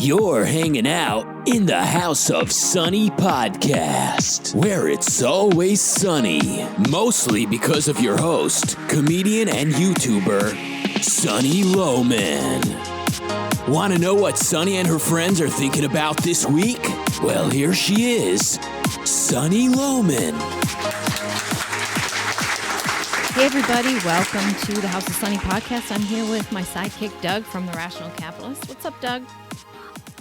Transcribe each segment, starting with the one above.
You're hanging out in the House of Sunny podcast, where it's always sunny, mostly because of your host, comedian and YouTuber, Sunny Loman. Want to know what Sunny and her friends are thinking about this week? Well, here she is, Sunny Loman. Hey everybody, welcome to the House of Sunny podcast. I'm here with my sidekick, Doug, from The Rational Capitalist. What's up, Doug?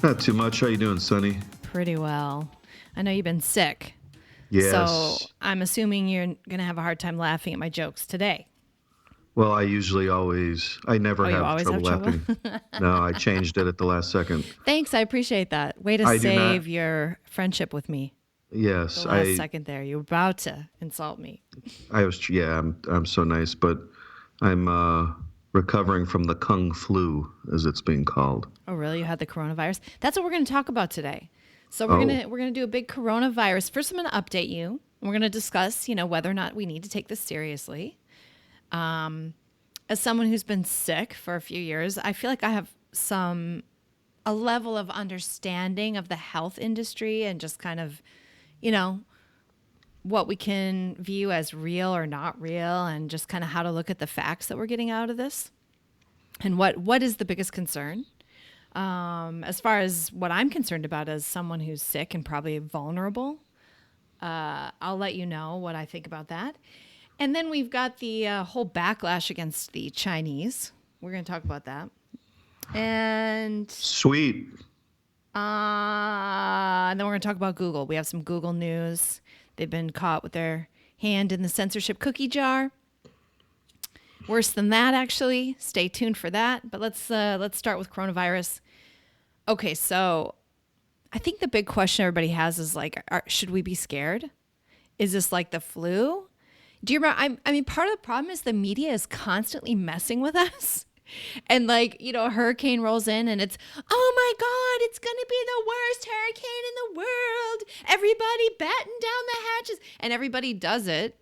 Not too much. How you doing, Sunny? Pretty well. I know you've been sick. Yes. So I'm assuming you're going to have a hard time laughing at my jokes today. Well, I never have trouble laughing. No, I changed it at the last second. Thanks, I appreciate that. Way to save your friendship with me. Yes. The last second there. You were about to insult me. I'm so nice, but I'm recovering from the Kung flu, as it's being called. Oh, really? You had the coronavirus? That's what we're going to talk about today. So we're gonna do a big coronavirus. First, I'm going to update you. We're going to discuss, whether or not we need to take this seriously. As someone who's been sick for a few years, I feel like I have a level of understanding of the health industry and just kind of, what we can view as real or not real, and just kind of how to look at the facts that we're getting out of this, and what is the biggest concern. As far as what I'm concerned about as someone who's sick and probably vulnerable, I'll let you know what I think about that. And then we've got the whole backlash against the Chinese. We're going to talk about that. And sweet. And then we're going to talk about Google. We have some Google news. They've been caught with their hand in the censorship cookie jar. Worse than that, actually. Stay tuned for that. But let's start with coronavirus. Okay, so I think the big question everybody has is should we be scared? Is this like the flu? Do you remember? I mean, part of the problem is the media is constantly messing with us. And a hurricane rolls in and it's, oh my God, it's going to be the worst hurricane in the world. Everybody batten down the hatches. And everybody does it.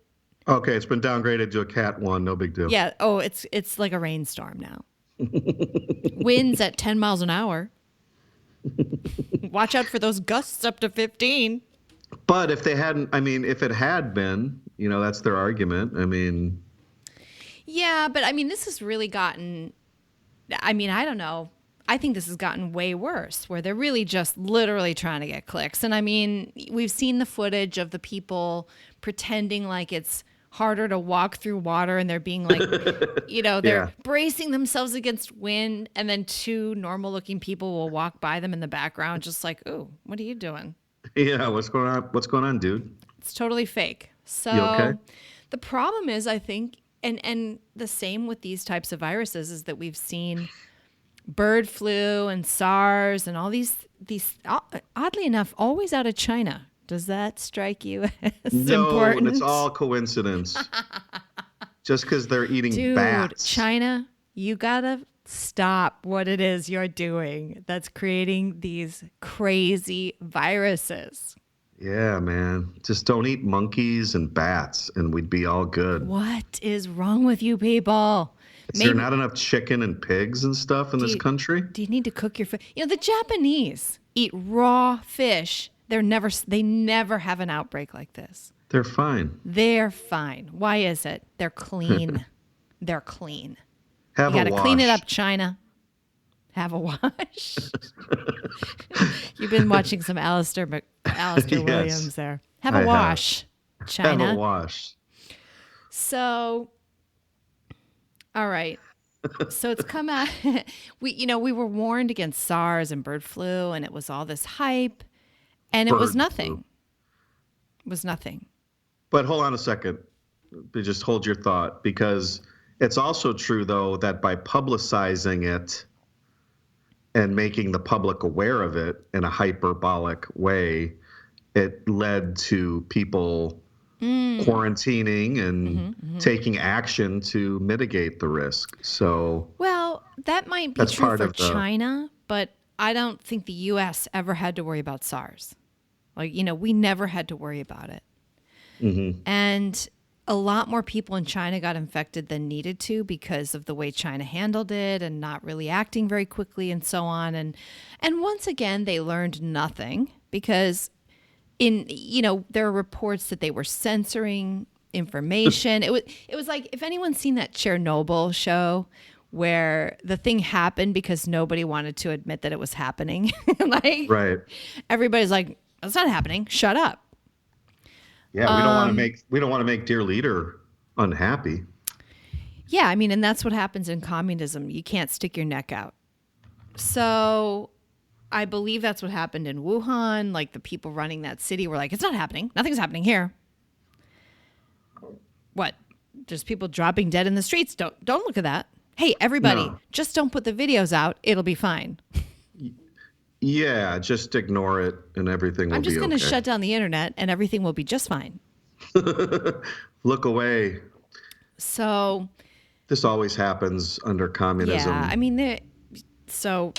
Okay, it's been downgraded to a Cat 1. No big deal. Yeah. Oh, it's like a rainstorm now. Winds at 10 miles an hour. Watch out for those gusts up to 15. But if it had been, that's their argument. Yeah, but this has really gotten, I don't know. I think this has gotten way worse, where they're really just literally trying to get clicks. And we've seen the footage of the people pretending like it's harder to walk through water, and they're being they're bracing themselves against wind, and then two normal looking people will walk by them in the background just like, ooh, what are you doing? Yeah, what's going on? What's going on, dude? It's totally fake. So you okay? The problem is, I think, and the same with these types of viruses, is that we've seen bird flu and SARS and all these oddly enough, always out of China. Does that strike you as important? No, it's all coincidence. Just because they're eating bats. China, you gotta stop what it is you're doing that's creating these crazy viruses. Yeah, man. Just don't eat monkeys and bats, and we'd be all good. What is wrong with you people? Is there not enough chicken and pigs and stuff in this country? Do you need to cook your food? The Japanese eat raw fish. They never have an outbreak like this. They're fine. They're fine. Why is it? They're clean. They're clean. You gotta clean it up, China. Have a wash. You've been watching some Alistair Williams there. Have a wash, China. Have a wash. So, all right. So it's come out. We were warned against SARS and bird flu, and it was all this hype, and it was nothing. It was nothing. But hold on a second. Just hold your thought, because it's also true, though, that by publicizing it and making the public aware of it in a hyperbolic way, it led to people quarantining and taking action to mitigate the risk. So, well, that might be true for China, but I don't think the U.S. ever had to worry about SARS. We never had to worry about it. Mm-hmm. And a lot more people in China got infected than needed to because of the way China handled it and not really acting very quickly and so on. And once again, they learned nothing because there are reports that they were censoring information. It was like, if anyone's seen that Chernobyl show where the thing happened because nobody wanted to admit that it was happening. Like, right. Everybody's like, it's not happening. Shut up. Yeah, we don't want to make dear leader unhappy. Yeah, I mean, and that's what happens in communism. You can't stick your neck out. So I believe that's what happened in Wuhan. Like, the people running that city were like, it's not happening. Nothing's happening here. What? Just people dropping dead in the streets. Don't look at that. Hey, everybody, just don't put the videos out. It'll be fine. Yeah, just ignore it and everything will be okay. I'm just going to shut down the internet and everything will be just fine. Look away. So this always happens under communism. Yeah, I mean, so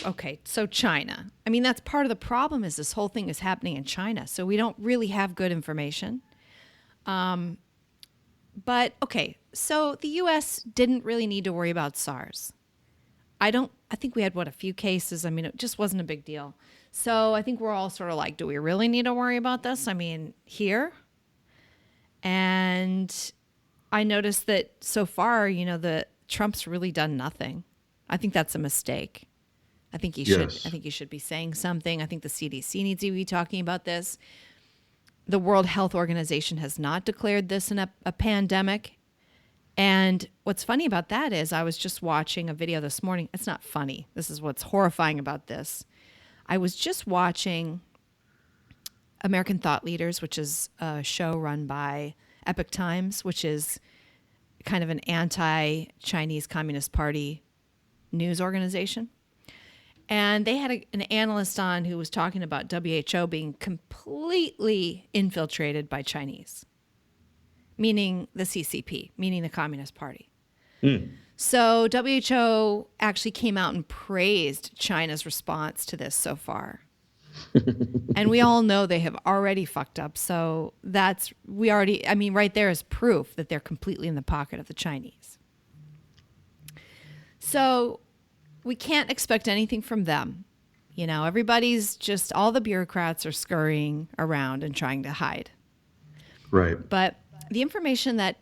China. I mean, that's part of the problem is this whole thing is happening in China. So we don't really have good information. But okay, so the U.S. didn't really need to worry about SARS. I think we had, a few cases. I mean, it just wasn't a big deal. So I think we're all sort of like, do we really need to worry about this? I mean, here. And I noticed that so far, the Trump's really done nothing. I think that's a mistake. I think he should be saying something. I think the CDC needs to be talking about this. The World Health Organization has not declared this a pandemic. And what's funny about that is I was just watching a video this morning. It's not funny. This is what's horrifying about this. I was just watching American Thought Leaders, which is a show run by Epoch Times, which is kind of an anti-Chinese Communist Party news organization. And they had an analyst on who was talking about WHO being completely infiltrated by Chinese, meaning the CCP, meaning the Communist Party. So WHO actually came out and praised China's response to this so far. And we all know they have already fucked up. So right there is proof that they're completely in the pocket of the Chinese. So we can't expect anything from them. Everybody's just, all the bureaucrats are scurrying around and trying to hide. Right. But the information that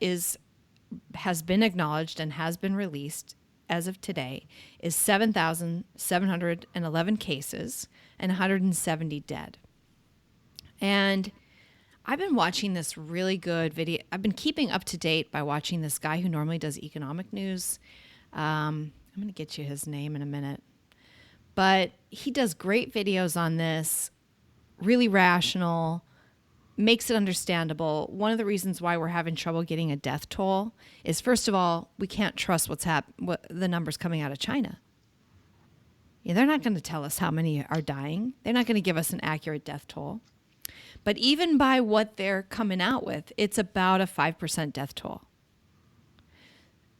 has been acknowledged and has been released as of today is 7,711 cases and 170 dead. And I've been watching this really good video. I've been keeping up to date by watching this guy who normally does economic news. I'm going to get you his name in a minute. But he does great videos on this, really rational, makes it understandable. One of the reasons why we're having trouble getting a death toll is, first of all, we can't trust what the numbers coming out of China. Yeah, they're not going to tell us how many are dying. They're not going to give us an accurate death toll. But even by what they're coming out with, it's about a 5% death toll.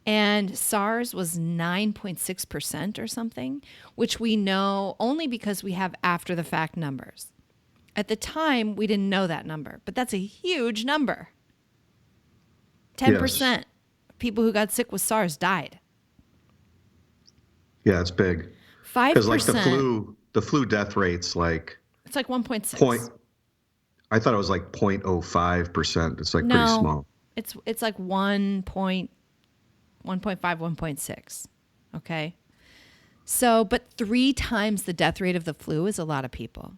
And SARS was 9.6% or something, which we know only because we have after the fact numbers. At the time, we didn't know that number, but that's a huge number. 10% of people who got sick with SARS died. Yeah, it's big. 5%. Because like the flu death rate's like... It's like 1.6. I thought it was like 0.05%. It's like pretty small. It's like 1.5, 1.6. Okay? So, but 3 times the death rate of the flu is a lot of people.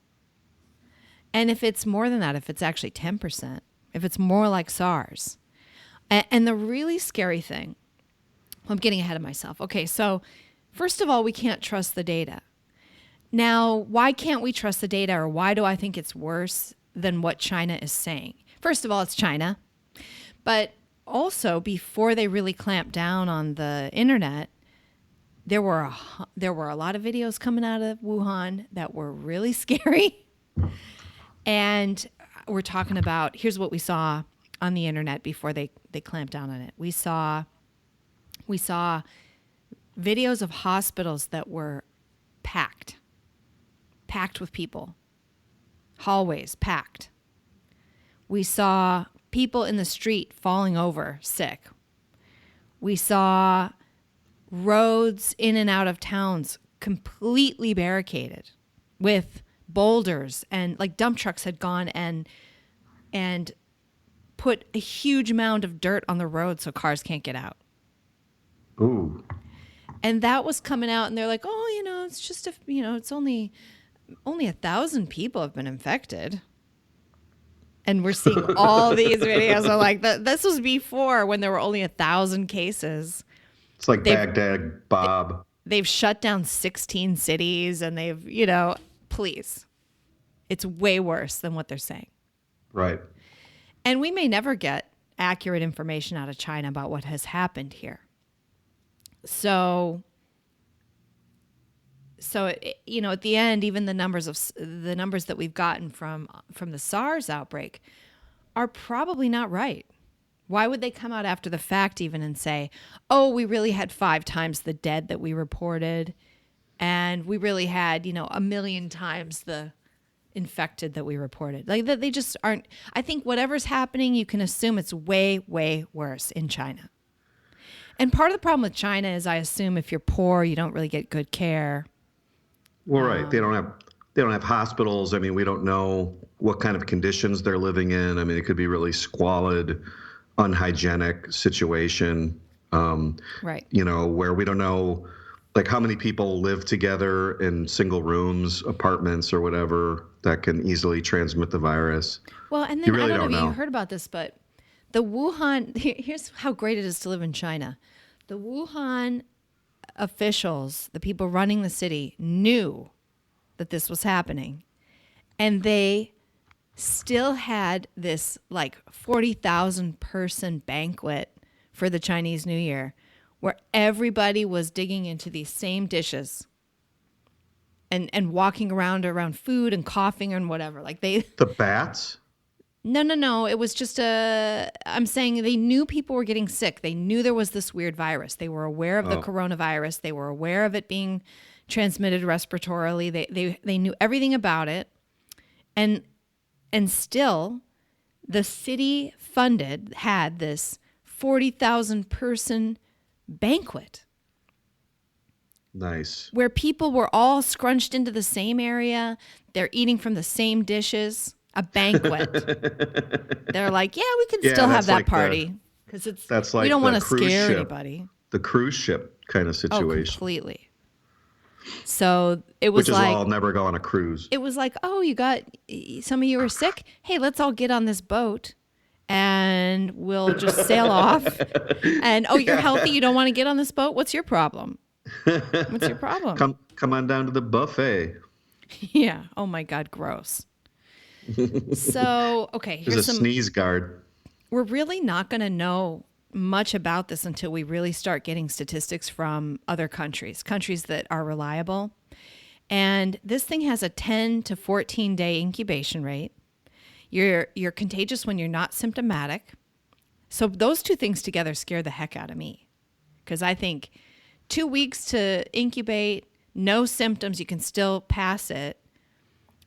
And if it's more than that, if it's actually 10%, if it's more like SARS. And the really scary thing, I'm getting ahead of myself. Okay, so first of all, we can't trust the data. Now, why can't we trust the data, or why do I think it's worse than what China is saying? First of all, it's China. But also, before they really clamped down on the internet, there were a lot of videos coming out of Wuhan that were really scary. And we're talking about, here's what we saw on the internet before they clamped down on it. We saw videos of hospitals that were packed with people. Hallways packed. We saw people in the street falling over sick. We saw roads in and out of towns completely barricaded with boulders, and like dump trucks had gone and put a huge mound of dirt on the road so cars can't get out. Ooh. And that was coming out, and they're like, oh, it's just it's only 1,000 people have been infected. And we're seeing all these videos of like this was before, when there were only 1,000 cases. It's like Baghdad Bob. They've shut down 16 cities, and they've, please. It's way worse than what they're saying. Right. And we may never get accurate information out of China about what has happened here. So at the end, even the numbers that we've gotten from the SARS outbreak are probably not right. Why would they come out after the fact even and say, oh, we really had 5 times the dead that we reported, and we really had, 1 million times the infected that we reported? Like, that they just aren't. I think whatever's happening, you can assume it's way, way worse in China. And part of the problem with China is, I assume, if you're poor, you don't really get good care. Well, right. They don't have hospitals. I mean, we don't know what kind of conditions they're living in. I mean, it could be really squalid, unhygienic situation. Right. Where we don't know, like, how many people live together in single rooms, apartments, or whatever, that can easily transmit the virus. Well, and then you really I don't know if know. you heard about this, but the Wuhan, here's how great it is to live in China. The Wuhan officials, the people running the city, knew that this was happening. And they still had this like 40,000 person banquet for the Chinese New Year, where everybody was digging into these same dishes and walking around food and coughing and whatever. Like the bats? No. It was just I'm saying they knew people were getting sick. They knew there was this weird virus. They were aware of the coronavirus. They were aware of it being transmitted respiratorily. They knew everything about it. And still, the city had this 40,000 person banquet. Nice. Where people were all scrunched into the same area. They're eating from the same dishes. A banquet. They're like, yeah, we can still have that like party, because that's like we don't want to scare anybody. The cruise ship kind of situation. Oh, completely. So it was like, I'll never go on a cruise. It was like, oh, some of you are sick. Hey, let's all get on this boat and we'll just sail off. And you're healthy. You don't want to get on this boat. What's your problem? What's your problem? Come on down to the buffet. Yeah. Oh my God. Gross. So, okay. Here's a sneeze guard. We're really not going to know much about this until we really start getting statistics from other countries that are reliable. And this thing has a 10 to 14 day incubation rate. You're contagious when you're not symptomatic. So those two things together scare the heck out of me, because I think 2 weeks to incubate, no symptoms, you can still pass it.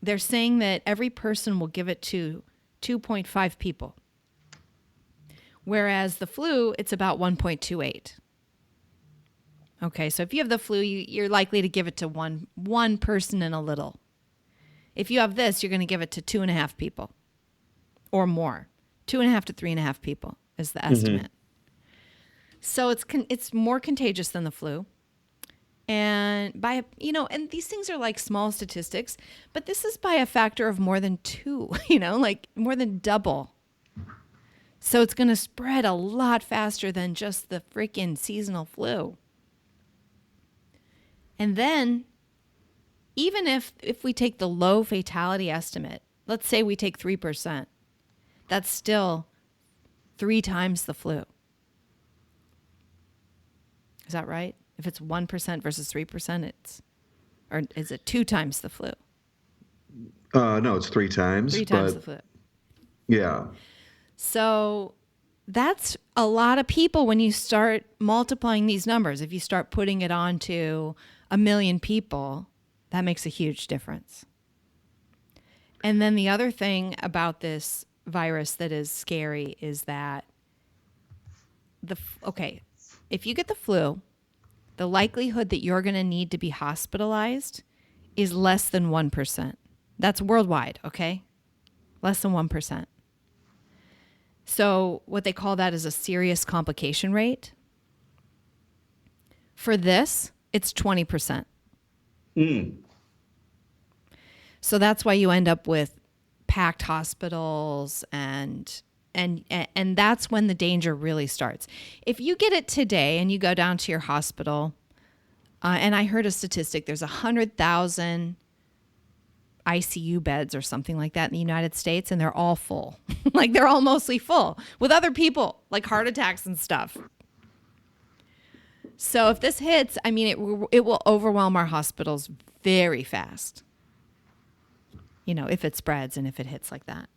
They're saying that every person will give it to 2.5 people. Whereas the flu, it's about 1.28. Okay, so if you have the flu, you're likely to give it to one person and a little. If you have this, you're going to give it to 2.5 people or more. 2.5 to 3.5 people is the estimate. Mm-hmm. So it's more contagious than the flu. And and these things are like small statistics, but this is by a factor of more than 2, like more than double. So it's going to spread a lot faster than just the freaking seasonal flu. And then, even if we take the low fatality estimate, let's say we take 3%, that's still 3 times the flu. Is that right? If it's 1% versus 3%, or is it 2 times the flu? No, it's 3 times. 3 times the flu. Yeah. So that's a lot of people when you start multiplying these numbers. If you start putting it on to 1 million people, that makes a huge difference. And then the other thing about this virus that is scary is that if you get the flu, the likelihood that you're going to need to be hospitalized is less than 1%. That's worldwide, okay? Less than 1%. So what they call that is a serious complication rate. For this, it's 20%. So that's why you end up with packed hospitals and that's when the danger really starts. If you get it today and you go down to your hospital, and I heard a statistic, there's 100,000 ICU beds or something like that in the United States, and they're all full. Like they're all mostly full with other people, like heart attacks and stuff. So if this hits, I mean, it will overwhelm our hospitals very fast. You know, if it spreads and if it hits like that.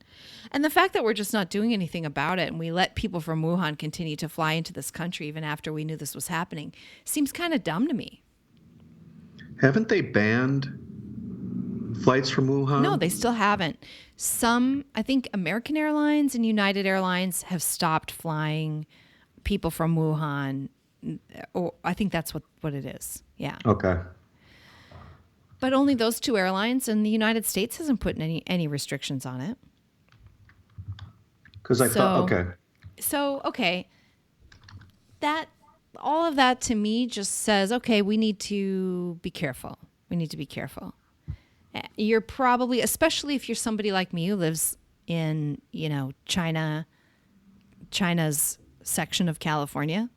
And the fact that we're just not doing anything about it and we let people from Wuhan continue to fly into this country even after we knew this was happening seems kind of dumb to me. Haven't they banned flights from Wuhan? No, they still haven't. I think American Airlines and United Airlines have stopped flying people from Wuhan. Or I think that's what it is. Yeah. Okay. But only those two airlines, and the United States hasn't put any restrictions on it. Because I thought, okay. So, okay. All of that to me just says, okay, we need to be careful. We need to be careful. You're probably, especially if you're somebody like me who lives in, you know, China's section of California.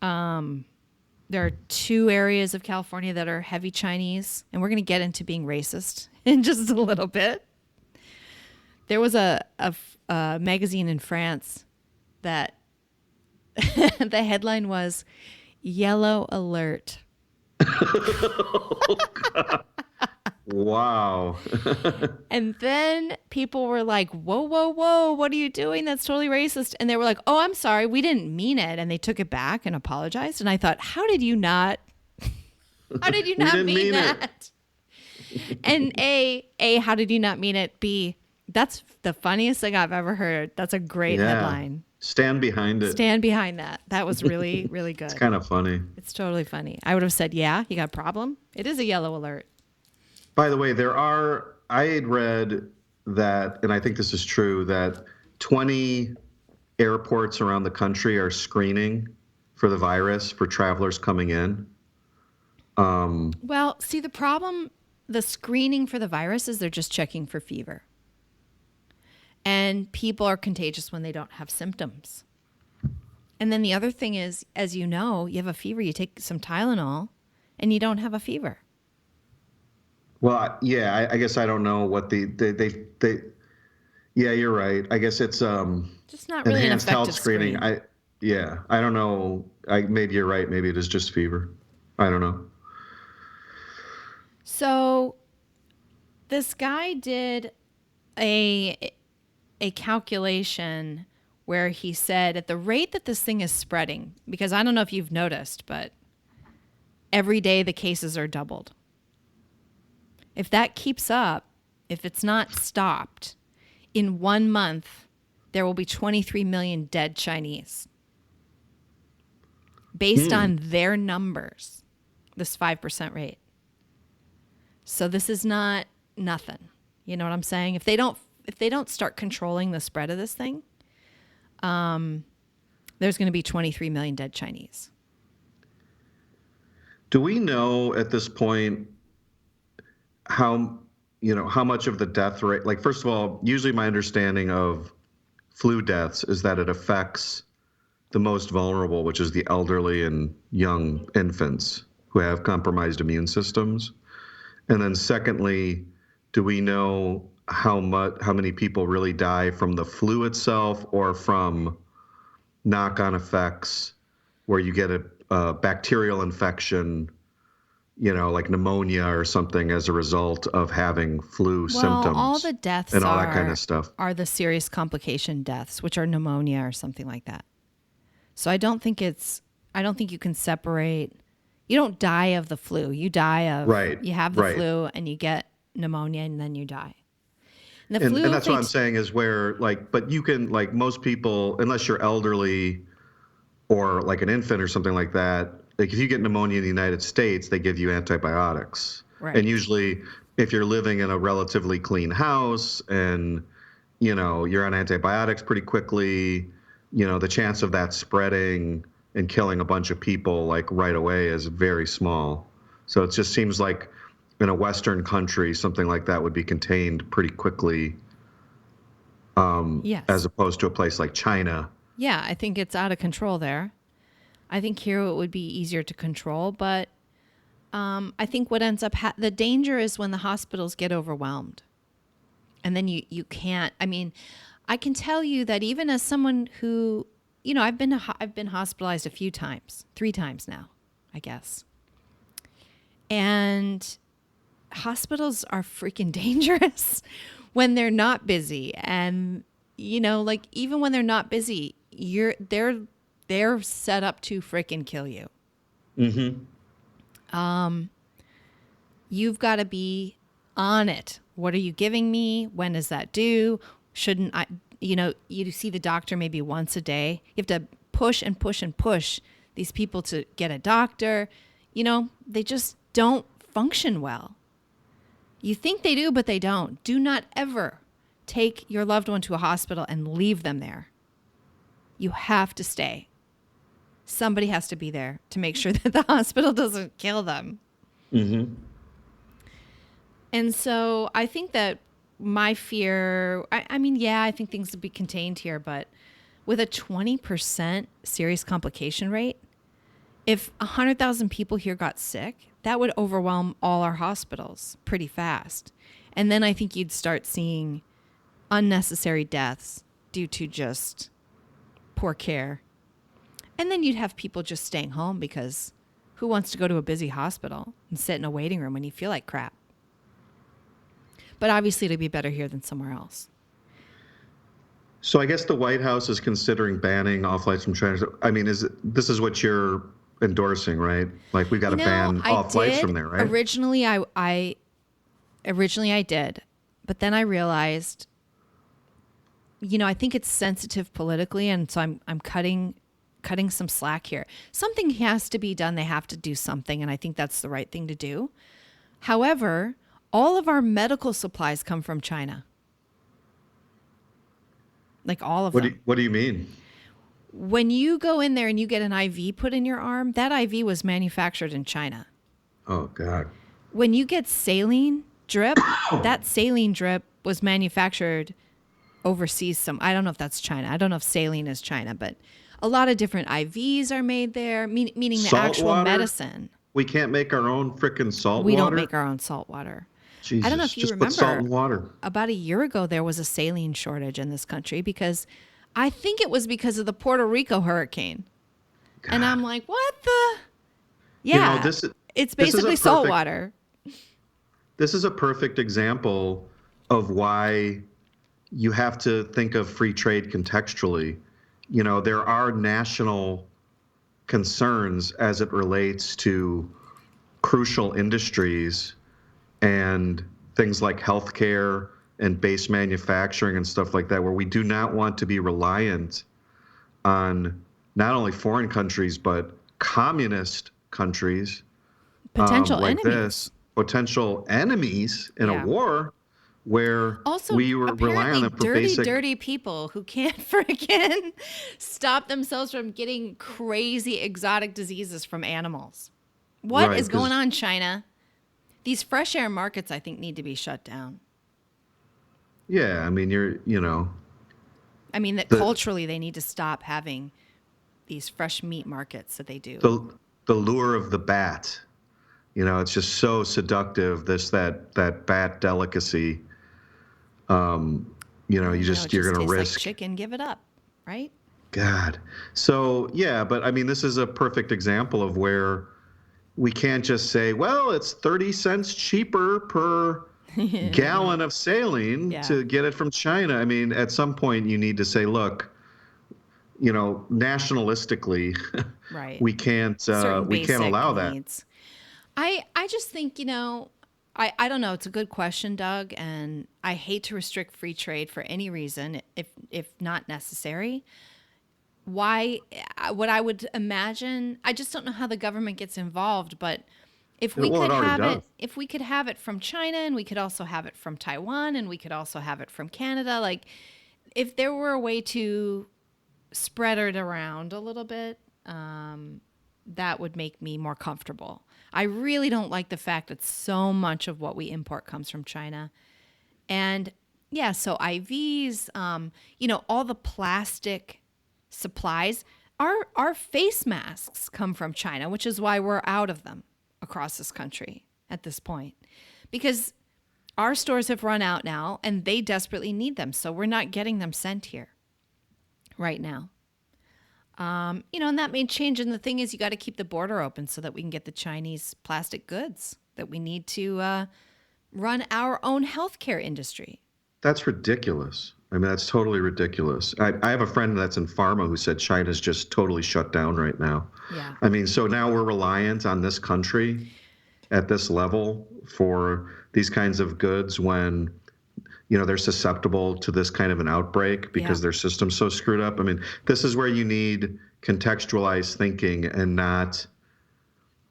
There are two areas of California that are heavy Chinese, and we're going to get into being racist in just a little bit. There was a magazine in France that the headline was "Yellow Alert." Oh, God. Wow. And then people were like, whoa, whoa, whoa, what are you doing? That's totally racist. And they were like, oh, I'm sorry, we didn't mean it. And they took it back and apologized. And I thought, how did you not mean that? And A, how did you not mean it? B, that's the funniest thing I've ever heard. That's a great headline. Stand behind it. Stand behind that. That was really, really good. It's kind of funny. It's totally funny. I would have said, yeah, you got a problem? It is a yellow alert. By the way, I had read that, and I think this is true, that 20 airports around the country are screening for the virus for travelers coming in. Well, see, the screening for the virus is they're just checking for fever. And people are contagious when they don't have symptoms. And then the other thing is, as you know, you have a fever, you take some Tylenol, and you don't have a fever. Well, yeah, I guess I don't know what they yeah, you're right. I guess it's just not really enhanced an effective health screening. I don't know. Maybe you're right. Maybe it is just fever. I don't know. So this guy did a calculation where he said at the rate that this thing is spreading, because I don't know if you've noticed, but every day the cases are doubled. If that keeps up, if it's not stopped, in 1 month, there will be 23 million dead Chinese. Based on their numbers, this 5% rate. So this is not nothing. You know what I'm saying? If they don't start controlling the spread of this thing, there's going to be 23 million dead Chinese. Do we know at this point how much of the death rate, like, first of all, usually my understanding of flu deaths is that it affects the most vulnerable, which is the elderly and young infants who have compromised immune systems. And then secondly, do we know how many people really die from the flu itself or from knock-on effects where you get a bacterial infection, like pneumonia or something as a result of having flu symptoms? All the deaths and all that kind of stuff are the serious complication deaths, which are pneumonia or something like that. So I don't think you can separate. You don't die of the flu. You die of, you have the flu and you get pneumonia and then you die. The And flu, that's what I'm saying is where, like, but you can, like, most people, unless you're elderly or like an infant or something like that, like if you get pneumonia in the United States, they give you antibiotics. Right. And usually if you're living in a relatively clean house and, you're on antibiotics pretty quickly, the chance of that spreading and killing a bunch of people like right away is very small. So it just seems like in a Western country, something like that would be contained pretty quickly, yes. as opposed to a place like China. Yeah, I think it's out of control there. I think here it would be easier to control, but I think what ends up the danger is when the hospitals get overwhelmed, and then you can't. I mean, I can tell you that even as someone who, I've been hospitalized a few times, 3 times now, I guess, and hospitals are freaking dangerous when they're not busy, and like even when they're not busy, they're set up to freaking kill you. Mm-hmm. You've got to be on it. What are you giving me? When is that due? Shouldn't I, you see the doctor maybe once a day. You have to push and push and push these people to get a doctor. They just don't function well. You think they do, but they don't. Do not ever take your loved one to a hospital and leave them there. You have to stay. Somebody has to be there to make sure that the hospital doesn't kill them. Mm-hmm. And so I think that my fear, I mean, yeah, I think things would be contained here, but with a 20% serious complication rate, if 100,000 people here got sick, that would overwhelm all our hospitals pretty fast. And then I think you'd start seeing unnecessary deaths due to just poor care. And then you'd have people just staying home because who wants to go to a busy hospital and sit in a waiting room when you feel like crap? But obviously it'd be better here than somewhere else. So I guess the White House is considering banning all flights from China. I mean, this is what you're endorsing, right? Like we've got to ban all flights from there, right? Originally I did, but then I realized, I think it's sensitive politically, and so I'm cutting some slack here. Something has to be done. They have to do something, and I think that's the right thing to do. However, all of our medical supplies come from China. Like all of them. What do you mean? When you go in there and you get an IV put in your arm, that IV was manufactured in China. Oh, God. When you get saline drip, that saline drip was manufactured overseas. I don't know if that's China. I don't know if saline is China, but a lot of different IVs are made there, meaning the actual medicine. We can't make our own frickin' salt water? We don't make our own salt water. Jesus, I don't know if you just remember, put salt in water. About a year ago, there was a saline shortage in this country because I think it was because of the Puerto Rico hurricane. God. And I'm like, what the? Yeah, it's basically salt water. This is a perfect example of why you have to think of free trade contextually. There are national concerns as it relates to crucial industries and things like healthcare and base manufacturing and stuff like that, where we do not want to be reliant on not only foreign countries, but communist countries. Potential enemies. Potential enemies in a war where also, we were relying on them for dirty people who can't freaking stop themselves from getting crazy exotic diseases from animals. What is going on, China? These fresh air markets, I think, need to be shut down. Yeah, I mean, culturally, they need to stop having these fresh meat markets that they do. The lure of the bat, it's just so seductive. That bat delicacy. You're going to risk like chicken. Give it up, right? God. So yeah, but I mean, this is a perfect example of where we can't just say, well, it's 30 cents cheaper per gallon of saline to get it from China. I mean, at some point you need to say, look, nationalistically, right. we can't allow needs. that. I just think, I don't know. It's a good question, Doug, and I hate to restrict free trade for any reason, if not necessary. Why? What I would imagine, I just don't know how the government gets involved, but if we Well, it could already have does. it, if we could have it from China, and we could also have it from Taiwan, and we could also have it from Canada, like if there were a way to spread it around a little bit, that would make me more comfortable. I really don't like the fact that so much of what we import comes from China. And yeah, so IVs, all the plastic supplies, our face masks come from China, which is why we're out of them across this country at this point. Because our stores have run out now and they desperately need them. So we're not getting them sent here right now. And that may change. And the thing is, you got to keep the border open so that we can get the Chinese plastic goods that we need to run our own healthcare industry. That's ridiculous. I mean, that's totally ridiculous. I have a friend that's in pharma who said China's just totally shut down right now. Yeah. I mean, so now we're reliant on this country at this level for these kinds of goods when they're susceptible to this kind of an outbreak because their system's so screwed up. I mean, this is where you need contextualized thinking and not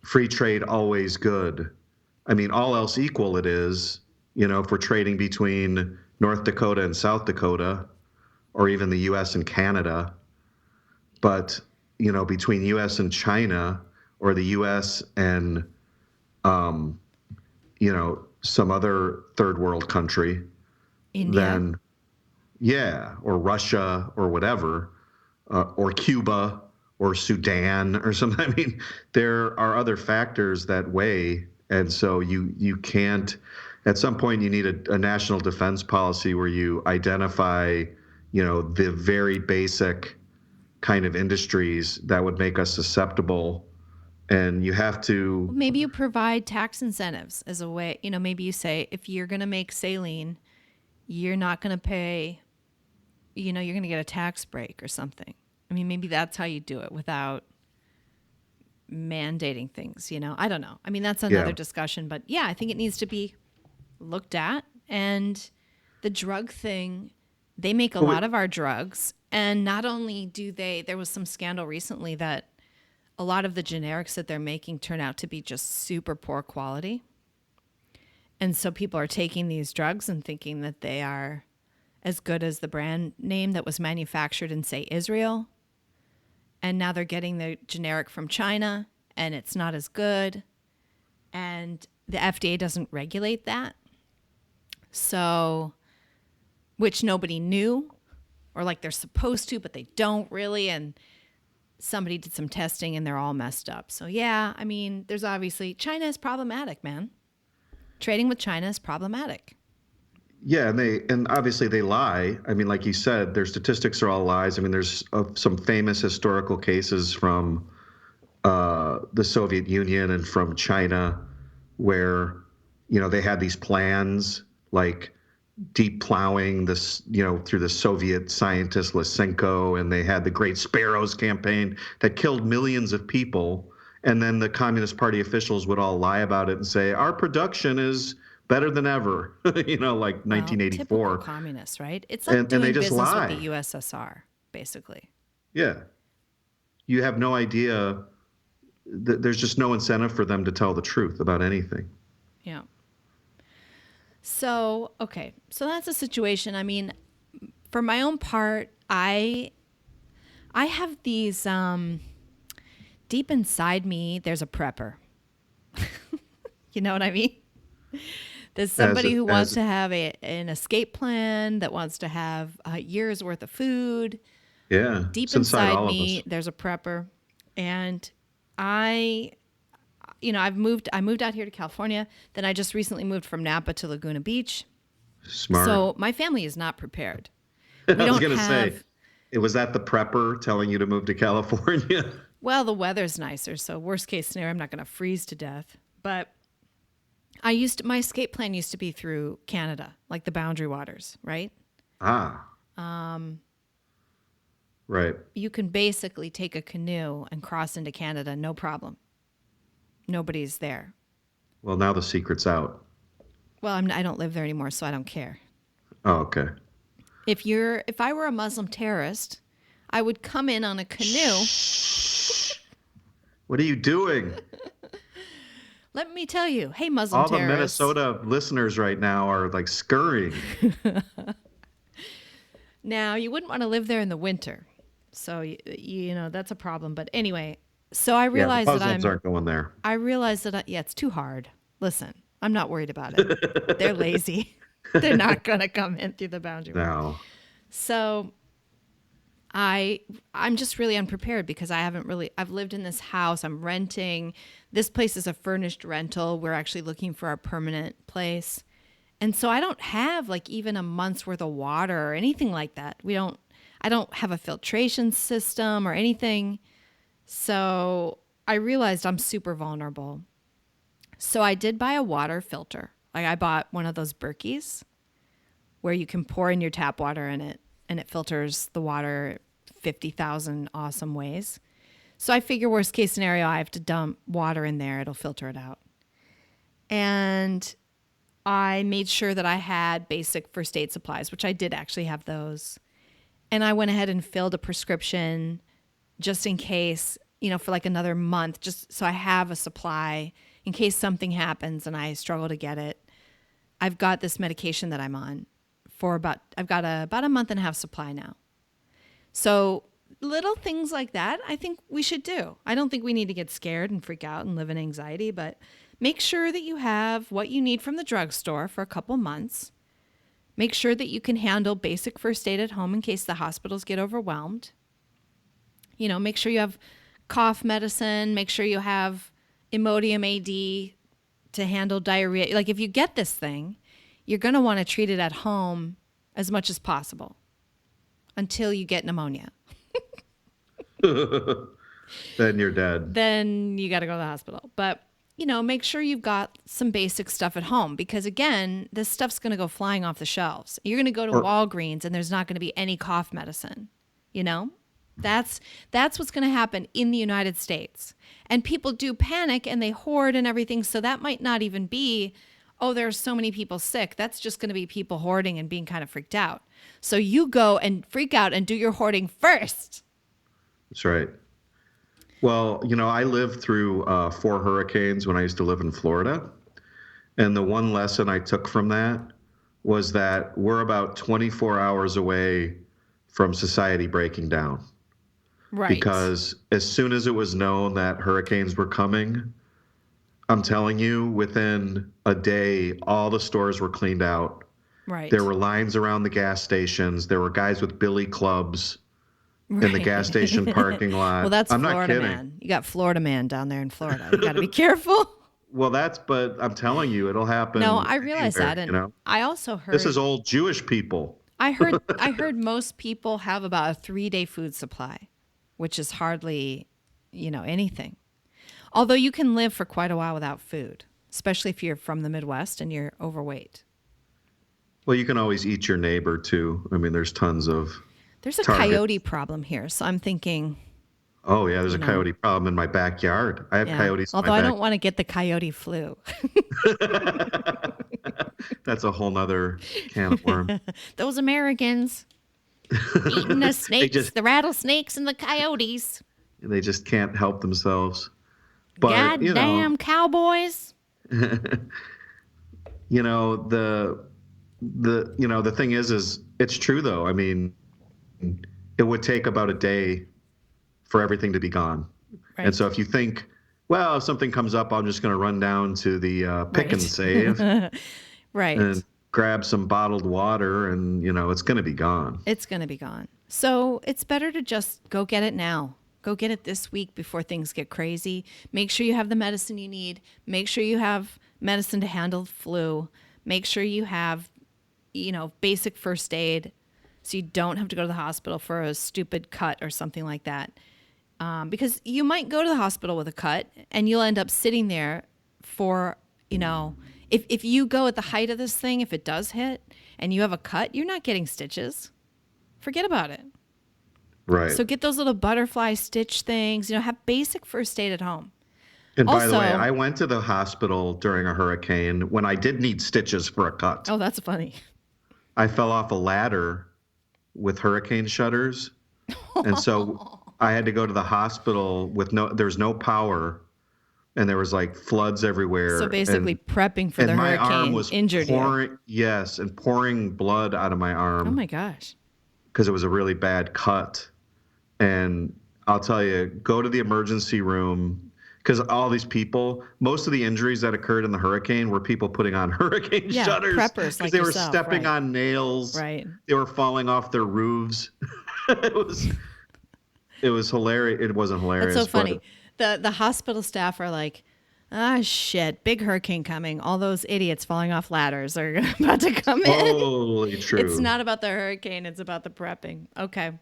free trade always good. I mean, all else equal it is, if we're trading between North Dakota and South Dakota or even the US and Canada, but, between US and China or the US and, some other third world country, India. then or Russia or whatever, or Cuba or Sudan or something. I mean, there are other factors that weigh, and so you can't. At some point, you need a national defense policy where you identify, the very basic kind of industries that would make us susceptible, and you have to. Maybe you provide tax incentives as a way. Maybe you say if you're going to make saline, you're not going to pay, you're going to get a tax break or something. I mean, maybe that's how you do it without mandating things, I don't know. I mean, that's another discussion, but yeah, I think it needs to be looked at. And the drug thing, they make a lot of our drugs. And not only do there was some scandal recently that a lot of the generics that they're making turn out to be just super poor quality. And so people are taking these drugs and thinking that they are as good as the brand name that was manufactured in, say, Israel. And now they're getting the generic from China, and it's not as good. And the FDA doesn't regulate that. So, which nobody knew, or like they're supposed to, but they don't really. And somebody did some testing and they're all messed up. So yeah, I mean, there's obviously, China is problematic, man. Trading with China is problematic. Yeah, and obviously they lie. I mean, like you said, their statistics are all lies. I mean, there's some famous historical cases from the Soviet Union and from China where, they had these plans like deep plowing this, through the Soviet scientist Lysenko, and they had the Great Sparrows campaign that killed millions of people. And then the Communist Party officials would all lie about it and say, our production is better than ever, like 1984. Typical communists, right? It's like doing they just business lie. with the USSR, basically. Yeah. You have no idea. There's just no incentive for them to tell the truth about anything. Yeah. So, okay. So that's a situation. I mean, for my own part, I have these, deep inside me, there's a prepper. You know what I mean? There's somebody who wants to have an escape plan, that wants to have a year's worth of food. Yeah. Deep inside me, there's a prepper. And I moved out here to California. Then I just recently moved from Napa to Laguna Beach. Smart. So my family is not prepared. I was going to say, was that the prepper telling you to move to California? Well, the weather's nicer, so worst case scenario, I'm not going to freeze to death. But my escape plan used to be through Canada, like the Boundary Waters, right? Right. You can basically take a canoe and cross into Canada, no problem. Nobody's there. Well, now the secret's out. Well, I don't live there anymore, so I don't care. Oh, okay. If I were a Muslim terrorist, I would come in on a canoe. What are you doing? Let me tell you, hey, Muslim All the terrorists. Minnesota listeners right now are like scurrying. Now, you wouldn't want to live there in the winter. So, you know, that's a problem. But anyway, so I realized the Muslims aren't going there. I realized that, yeah, it's too hard. Listen, I'm not worried about it. They're lazy. They're not going to come in through the boundary. No. So I'm just really unprepared because I've lived in this house. I'm renting. This place is a furnished rental. We're actually looking for our permanent place. And so I don't have like even a month's worth of water or anything like that. I don't have a filtration system or anything. So I realized I'm super vulnerable. So I did buy a water filter. Like I bought one of those Berkeys where you can pour in your tap water in it and it filters the water 50,000 awesome ways. So I figure worst case scenario, I have to dump water in there. It'll filter it out. And I made sure that I had basic first aid supplies, which I did actually have those. And I went ahead and filled a prescription just in case, you know, for like another month, just so I have a supply in case something happens and I struggle to get it. I've got this medication that I'm on I've got about a month and a half supply now. So little things like that, I think we should do. I don't think we need to get scared and freak out and live in anxiety, but make sure that you have what you need from the drugstore for a couple months. Make sure that you can handle basic first aid at home in case the hospitals get overwhelmed. You know, make sure you have cough medicine. Make sure you have Imodium AD to handle diarrhea. Like if you get this thing, you're going to want to treat it at home as much as possible until you get pneumonia. Then you're dead. Then you got to go to the hospital. But, you know, make sure you've got some basic stuff at home because, again, this stuff's going to go flying off the shelves. You're going to go to Walgreens and there's not going to be any cough medicine, you know? That's what's going to happen in the United States. And people do panic and they hoard and everything. So that might not even be, oh, there are so many people sick. That's just going to be people hoarding and being kind of freaked out. So you go and freak out and do your hoarding first. That's right. Well, you know, I lived through 4 hurricanes when I used to live in Florida. And the one lesson I took from that was that we're about 24 hours away from society breaking down. Right. Because as soon as it was known that hurricanes were coming, I'm telling you, within a day, all the stores were cleaned out. Right. There were lines around the gas stations. There were guys with billy clubs in the gas station parking lot. Well, that's I'm Florida not kidding. man. You got Florida man down there in Florida. You got to be careful. Well, but I'm telling you, it'll happen. No, I realize anywhere, that. And you know? I also heard. This is old Jewish people. I heard most people have about a 3-day food supply, which is hardly, you know, anything. Although you can live for quite a while without food, especially if you're from the Midwest and you're overweight. Well, you can always eat your neighbor too. I mean, there's tons of. There's a targets. coyote problem here, so I'm thinking. Oh yeah, there's a coyote problem in my backyard. I have coyotes. Although I don't want to get the coyote flu. That's a whole nother can of worms. Those Americans eating the snakes, the rattlesnakes, and the coyotes. They just can't help themselves. But, goddamn cowboys. You know, the thing is it's true though. I mean, it would take about a day for everything to be gone. Right. And so if you think, well, if something comes up, I'm just going to run down to the pick and save. Right. And grab some bottled water and, you know, it's going to be gone. It's going to be gone. So it's better to just go get it now. Go get it this week before things get crazy. Make sure you have the medicine you need. Make sure you have medicine to handle the flu. Make sure you have, you know, basic first aid so you don't have to go to the hospital for a stupid cut or something like that. Because you might go to the hospital with a cut and you'll end up sitting there for, you know, if you go at the height of this thing, if it does hit and you have a cut, you're not getting stitches. Forget about it. Right. So get those little butterfly stitch things, you know, have basic first aid at home. And by Also, the way, I went to the hospital during a hurricane when I did need stitches for a cut. oh, that's funny. I fell off a ladder with hurricane shutters. And so I had to go to the hospital with there's no power, and there was like floods everywhere. So basically prepping for the my hurricane arm was injured pouring, you. yes, and pouring blood out of my arm. Oh my gosh. Because it was a really bad cut. And I'll tell you, go to the emergency room, because all these people, most of the injuries that occurred in the hurricane were people putting on hurricane shutters. Preppers like they were yourself, stepping right. on nails. Right. They were falling off their roofs. it was hilarious. It wasn't hilarious. That's so funny. The hospital staff are like, ah, shit, big hurricane coming. All those idiots falling off ladders are about to come in. Totally true. It's not about the hurricane. It's about the prepping. Okay.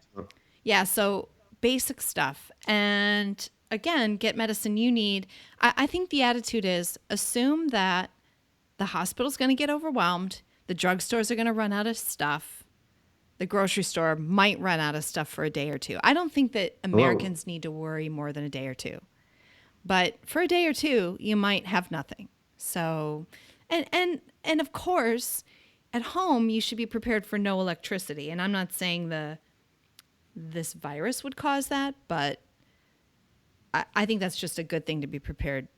Yeah. So basic stuff. And again, get medicine you need. I think the attitude is assume that the hospital's going to get overwhelmed. The drugstores are going to run out of stuff. The grocery store might run out of stuff for a day or two. I don't think that Americans need to worry more than a day or two. But for a day or two, you might have nothing. So, and of course, at home, you should be prepared for no electricity. And I'm not saying this virus would cause that, but I think that's just a good thing to be prepared,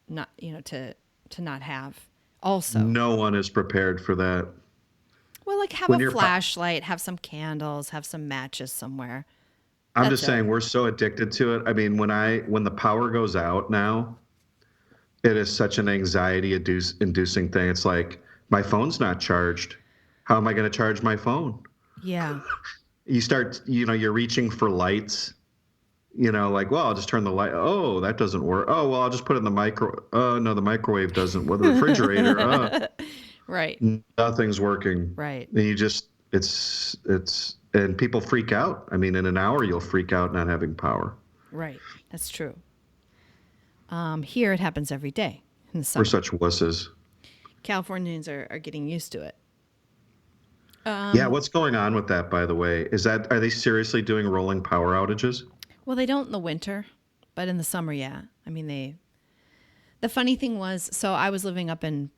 not to not have. Also, no one is prepared for that. Well, like have a flashlight, have some candles, have some matches somewhere. I'm just saying we're so addicted to it. I mean, when the power goes out now, it is such an anxiety inducing thing. It's like my phone's not charged. How am I going to charge my phone? Yeah. You start, you're reaching for lights. Like, well, I'll just turn the light. Oh, that doesn't work. Oh, well, I'll just put it in the micro. Oh, no, the microwave doesn't. Well, the refrigerator. Right. Nothing's working. Right. And you just, and people freak out. I mean, in an hour, you'll freak out not having power. Right. That's true. Here, it happens every day in the summer. We're such wusses. Californians are getting used to it. Yeah, what's going on with that, by the way? Are they seriously doing rolling power outages? Well, they don't in the winter, but in the summer, yeah. I mean, the funny thing was, so I was living up in,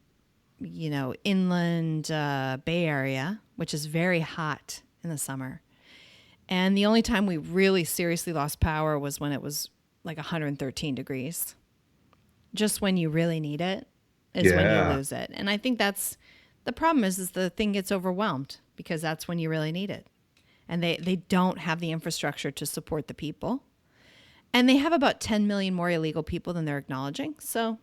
inland Bay Area, which is very hot in the summer. And the only time we really seriously lost power was when it was like 113 degrees. Just when you really need it is when you lose it. And I think that's the problem is the thing gets overwhelmed because that's when you really need it. And they don't have the infrastructure to support the people. And they have about 10 million more illegal people than they're acknowledging. So,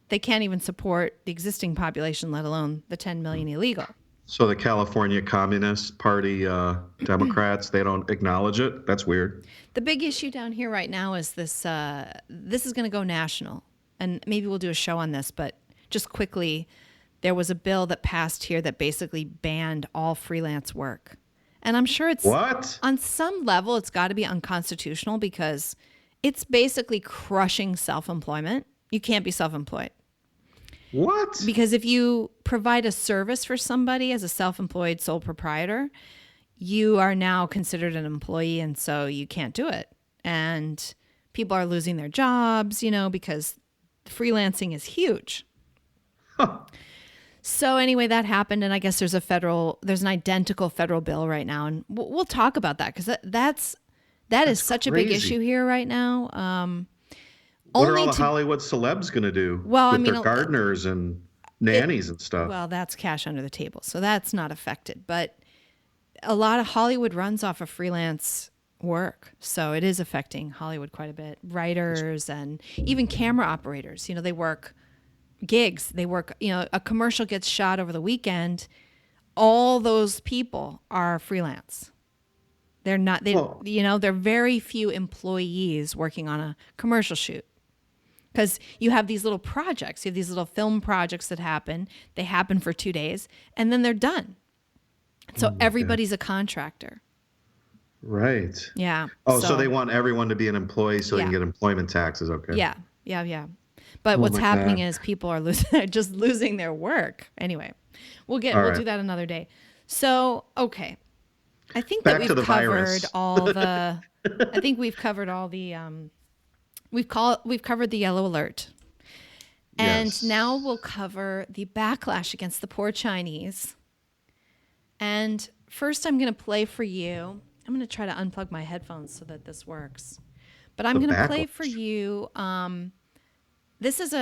they can't even support the existing population, let alone the 10 million illegal. So the California Communist Party Democrats, they don't acknowledge it? That's weird. The big issue down here right now is this. This is going to go national. And maybe we'll do a show on this, but just quickly, there was a bill that passed here that basically banned all freelance work. And I'm sure on some level, it's got to be unconstitutional because it's basically crushing self-employment. You can't be self-employed. What? Because if you provide a service for somebody as a self-employed sole proprietor, you are now considered an employee, and so you can't do it. And people are losing their jobs, because freelancing is huge. Huh. So anyway, that happened, and I guess there's an identical federal bill right now, and we'll talk about that because that is such crazy. A big issue here right now. What are all the Hollywood celebs going to do with their gardeners and nannies and stuff? Well, that's cash under the table, so that's not affected. But a lot of Hollywood runs off of freelance work, so it is affecting Hollywood quite a bit. Writers and even camera operators, they work gigs. They work, a commercial gets shot over the weekend. All those people are freelance. They're not, there are very few employees working on a commercial shoot. Because you have these little projects, you have these little film projects that happen. They happen for 2 days, and then they're done. So everybody's a contractor. Right. Yeah. Oh, so they want everyone to be an employee so they can get employment taxes. Okay. Yeah. But what's happening is people are losing their work. Anyway, we'll do that another day. So, okay. I think that we've covered all the we've covered the yellow alert. And Yes. now we'll cover the backlash against the poor Chinese. And first I'm going to play for you. I'm going to try to unplug my headphones so that this works. But I'm The going to play backlash. for you. This is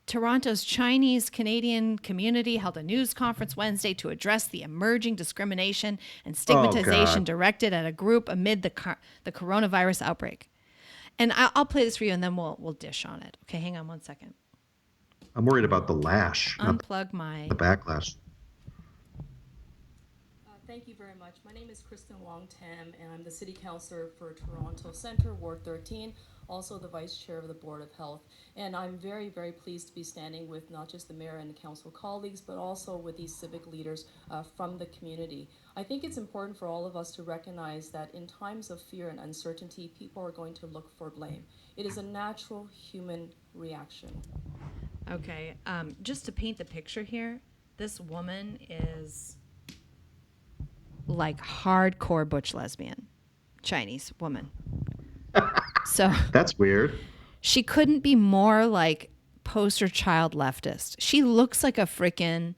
Toronto's Chinese Canadian community held a news conference Wednesday to address the emerging discrimination and stigmatization God. directed at a group amid the coronavirus outbreak. And I'll play this for you, and then we'll dish on it. Okay, hang on one second. I'm worried about the lash, not Unplug my. the backlash. Thank you very much. My name is Kristen Wong-Tam, and I'm the City Councillor for Toronto Centre, Ward 13, also the Vice Chair of the Board of Health. And I'm very, very pleased to be standing with not just the Mayor and the Council colleagues, but also with these civic leaders from the community. I think it's important for all of us to recognize that in times of fear and uncertainty, people are going to look for blame. It is a natural human reaction. Okay, just to paint the picture here, this woman is like hardcore butch lesbian, Chinese woman. So That's weird. she couldn't be more like poster child leftist. She looks like a freaking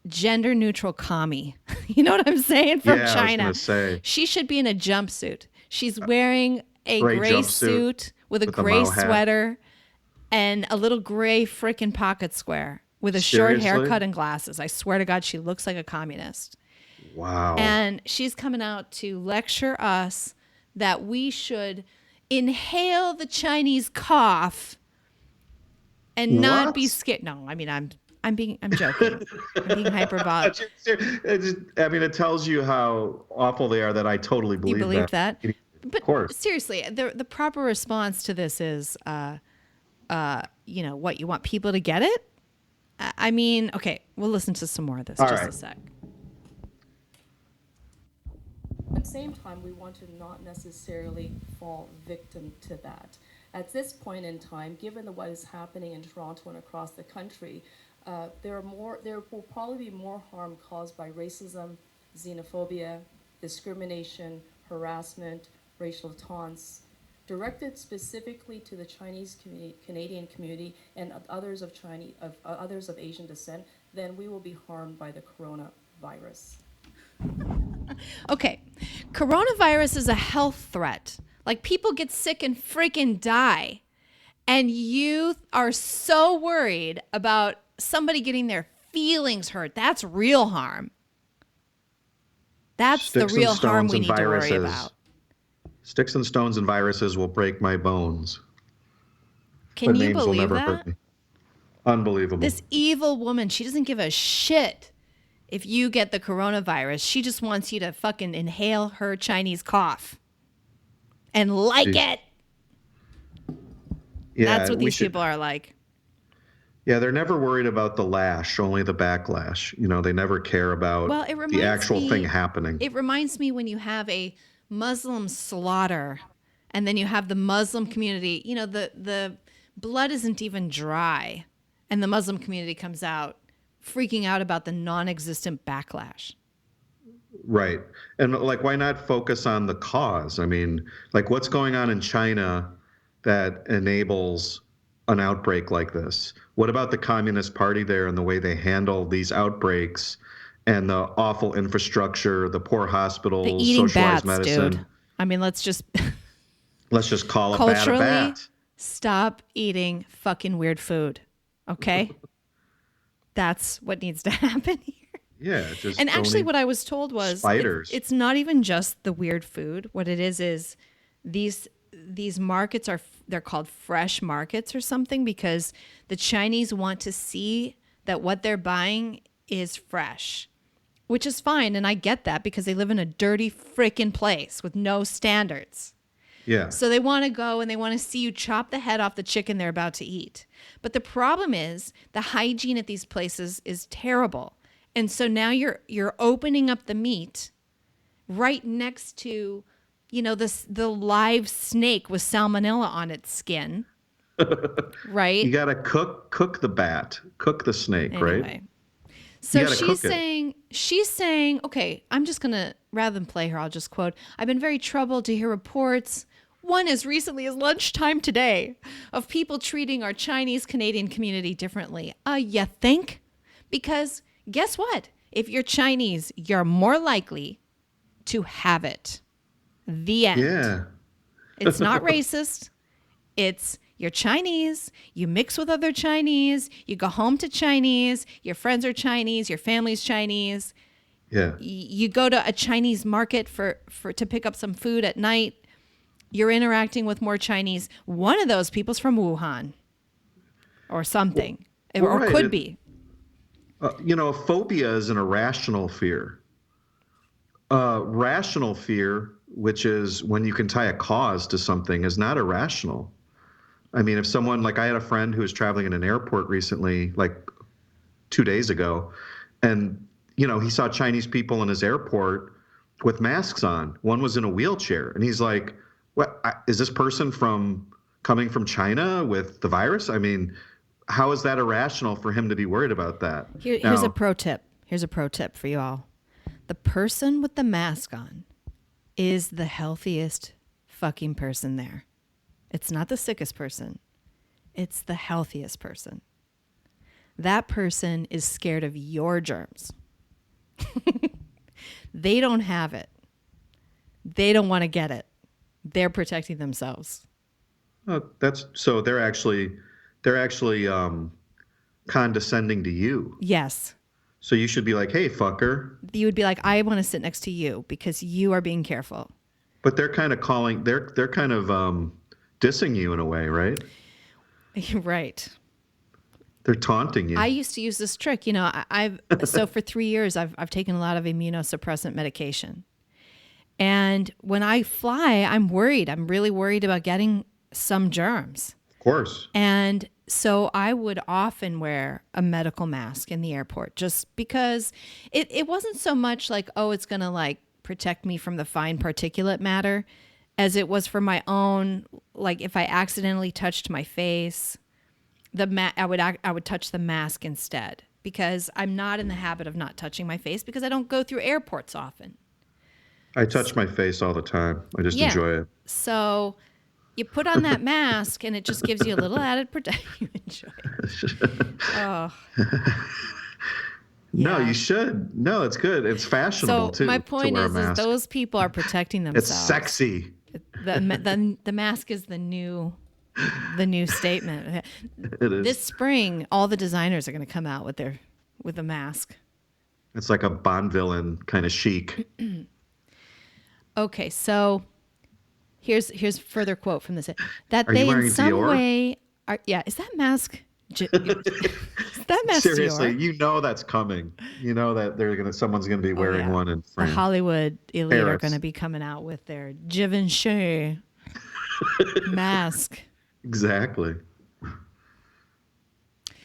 gender neutral commie. You know what I'm saying? From Yeah, I was China. gonna say. She should be in a jumpsuit. She's wearing a Gray gray jumpsuit suit with a with a gray Mao hat. sweater and a little gray freaking pocket square with a short Seriously? haircut and glasses. I swear to God, she looks like a communist. Wow. And she's coming out to lecture us that we should inhale the Chinese cough and not be What? scared. No, I mean I'm joking. I'm being hyperbolic. It tells you how awful they are that I totally You believe believe that. that? Of But course. seriously, the proper response to this is, what, you want people to get it? I mean, okay, we'll listen to some more of this. All Just right. a sec. At the same time, we want to not necessarily fall victim to that. At this point in time, given what is happening in Toronto and across the country, there will probably be more harm caused by racism, xenophobia, discrimination, harassment, racial taunts, directed specifically to the Chinese Canadian community and others of Asian descent, then we will be harmed by the coronavirus. Okay, coronavirus is a health threat. Like, people get sick and freaking die. And you are so worried about somebody getting their feelings hurt. That's real harm. That's Sticks the real and harm stones we and need to worry viruses. about. Sticks and stones and viruses will break my bones. Can but you names will believe never that? hurt me. Unbelievable. This evil woman, she doesn't give a shit if you get the coronavirus. She just wants you to fucking inhale her Chinese cough and like Jeez. it. Yeah, That's what we these should- people are like. Yeah, they're never worried about the lash, only the backlash. They never care about Well, it reminds the actual me, thing happening. It reminds me when you have a Muslim slaughter and then you have the Muslim community, the blood isn't even dry and the Muslim community comes out freaking out about the non-existent backlash. Right. And why not focus on the cause? I mean, what's going on in China that enables an outbreak like this? What about the Communist Party there and the way they handle these outbreaks and the awful infrastructure, the poor hospitals, The eating socialized bats, medicine? dude. I mean, let's just call a bat a culturally bat. stop eating fucking weird food. Okay? That's what needs to happen here. Yeah, just And don't actually, eat what I was told was spiders. it's not even just the weird food. What it is these markets they're called fresh markets or something because the Chinese want to see that what they're buying is fresh, which is fine. And I get that because they live in a dirty freaking place with no standards. Yeah. So they want to go and they want to see you chop the head off the chicken they're about to eat. But the problem is the hygiene at these places is terrible. And so now you're opening up the meat right next to, the live snake with salmonella on its skin. Right? You got to cook the bat, cook the snake, right? Anyway. So gotta cook it. she's saying, okay, I'm just going to, rather than play her, I'll just quote, I've been very troubled to hear reports. one as recently as lunchtime today of people treating our Chinese Canadian community differently. You think? Because guess what? If you're Chinese, you're more likely to have it. The end. Yeah. It's not racist. It's you're Chinese, you mix with other Chinese, you go home to Chinese, your friends are Chinese, your family's Chinese. Yeah. You go to a Chinese market for to pick up some food at night. You're interacting with more Chinese. One of those people's from Wuhan or something, or right. could be. Phobia is an irrational fear. Rational fear, which is when you can tie a cause to something, is not irrational. I mean, if someone, like I had a friend who was traveling in an airport recently, like 2 days ago, and, he saw Chinese people in his airport with masks on. One was in a wheelchair. And he's like, what, is this person coming from China with the virus? I mean, how is that irrational for him to be worried about that? Here's a pro tip. Here's a pro tip for you all. The person with the mask on is the healthiest fucking person there. It's not the sickest person. It's the healthiest person. That person is scared of your germs. They don't have it. They don't want to get it. They're protecting themselves. Oh, so they're actually condescending to you. Yes. So you should be like, hey, fucker. You would be like, I want to sit next to you because you are being careful. But they're kind of they're kind of dissing you in a way, right? Right. They're taunting you. I used to use this trick. So for 3 years, I've taken a lot of immunosuppressant medication. And when I fly, I'm worried. I'm really worried about getting some germs. Of course. And so I would often wear a medical mask in the airport just because it wasn't so much like, oh, it's going to like protect me from the fine particulate matter as it was for my own, like if I accidentally touched my face, I would touch the mask instead because I'm not in the habit of not touching my face because I don't go through airports often. I touch my face all the time. I just enjoy it. So you put on that mask and it just gives you a little added protection. You enjoy it. Oh. No, you should. No, it's good. It's fashionable too. So my point is those people are protecting themselves. It's sexy. The mask is the new statement. It is. This spring, all the designers are going to come out with a mask. It's like a Bond villain kind of chic. Okay, so here's further quote from this. That are they you wearing in some Dior? Way are, yeah, is that mask is that mask Seriously, Dior? you know that's coming. You know that someone's gonna be wearing one in The France. Hollywood elite are Paris. going to be coming out with their Givenchy mask. Exactly. You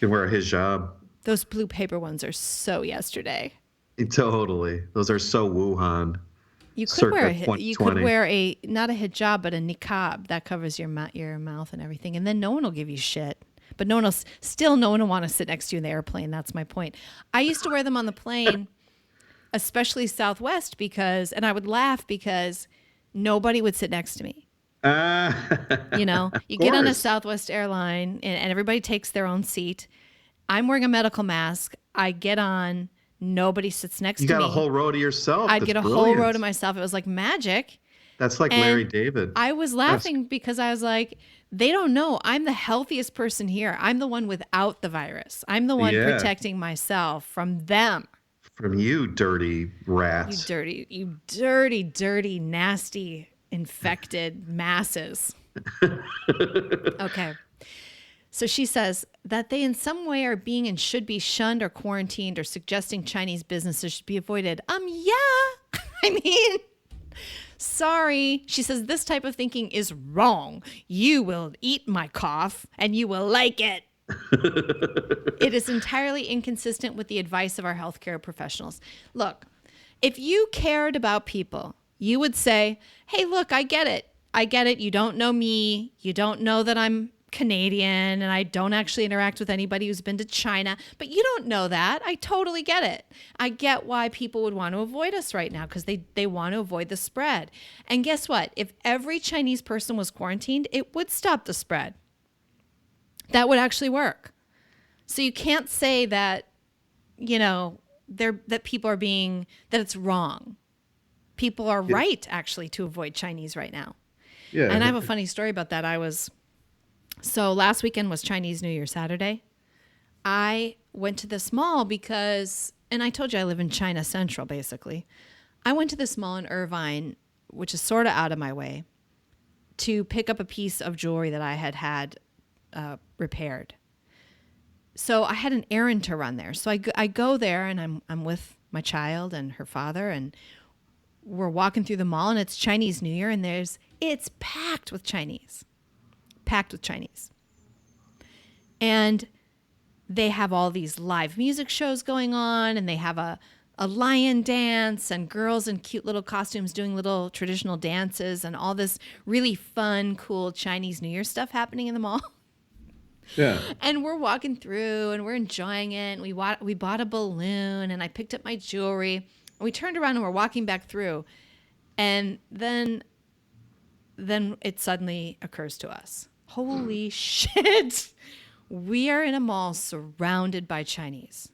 can wear a hijab. Those blue paper ones are so yesterday. Totally. Those are so Wuhan. You could Circa wear a not a hijab but a niqab that covers your mouth and everything, and then no one will give you shit. But no one will want to sit next to you in the airplane. That's my point. I used to wear them on the plane, especially Southwest, and I would laugh because nobody would sit next to me. You get on a Southwest airline and everybody takes their own seat. I'm wearing a medical mask. I get on. Nobody sits next to me. You got a whole row to yourself. I'd get a whole row to myself. It was like magic. That's like Larry David. I was laughing because I was like, they don't know. I'm the healthiest person here. I'm the one without the virus. I'm the one protecting myself from them. From you, dirty rats. You dirty, nasty, infected masses. Okay. So she says that they in some way are being and should be shunned or quarantined or suggesting Chinese businesses should be avoided. Yeah. I mean, sorry. She says this type of thinking is wrong. You will eat my cough and you will like it. It is entirely inconsistent with the advice of our healthcare professionals. Look, if you cared about people, you would say, hey, look, I get it. You don't know me. You don't know that I'm Canadian and I don't actually interact with anybody who's been to China, but you don't know that. I totally get it. I get why people would want to avoid us right now because they want to avoid the spread. And guess what? If every Chinese person was quarantined, it would stop the spread. That would actually work. So you can't say that, that people are that it's wrong. People are right, actually, to avoid Chinese right now. Yeah. And I have a funny story about that. So last weekend was Chinese New Year Saturday. I went to this mall and I told you I live in China Central, basically. I went to this mall in Irvine, which is sort of out of my way, to pick up a piece of jewelry that I had repaired. So I had an errand to run there. So I go there and I'm with my child and her father, and we're walking through the mall, and it's Chinese New Year, and it's packed with Chinese. And they have all these live music shows going on, and they have a lion dance and girls in cute little costumes doing little traditional dances and all this really fun, cool Chinese New Year stuff happening in the mall. Yeah. And we're walking through and we're enjoying it. And we bought a balloon, and I picked up my jewelry. And we turned around and we're walking back through. And then it suddenly occurs to us. Holy shit. We are in a mall surrounded by Chinese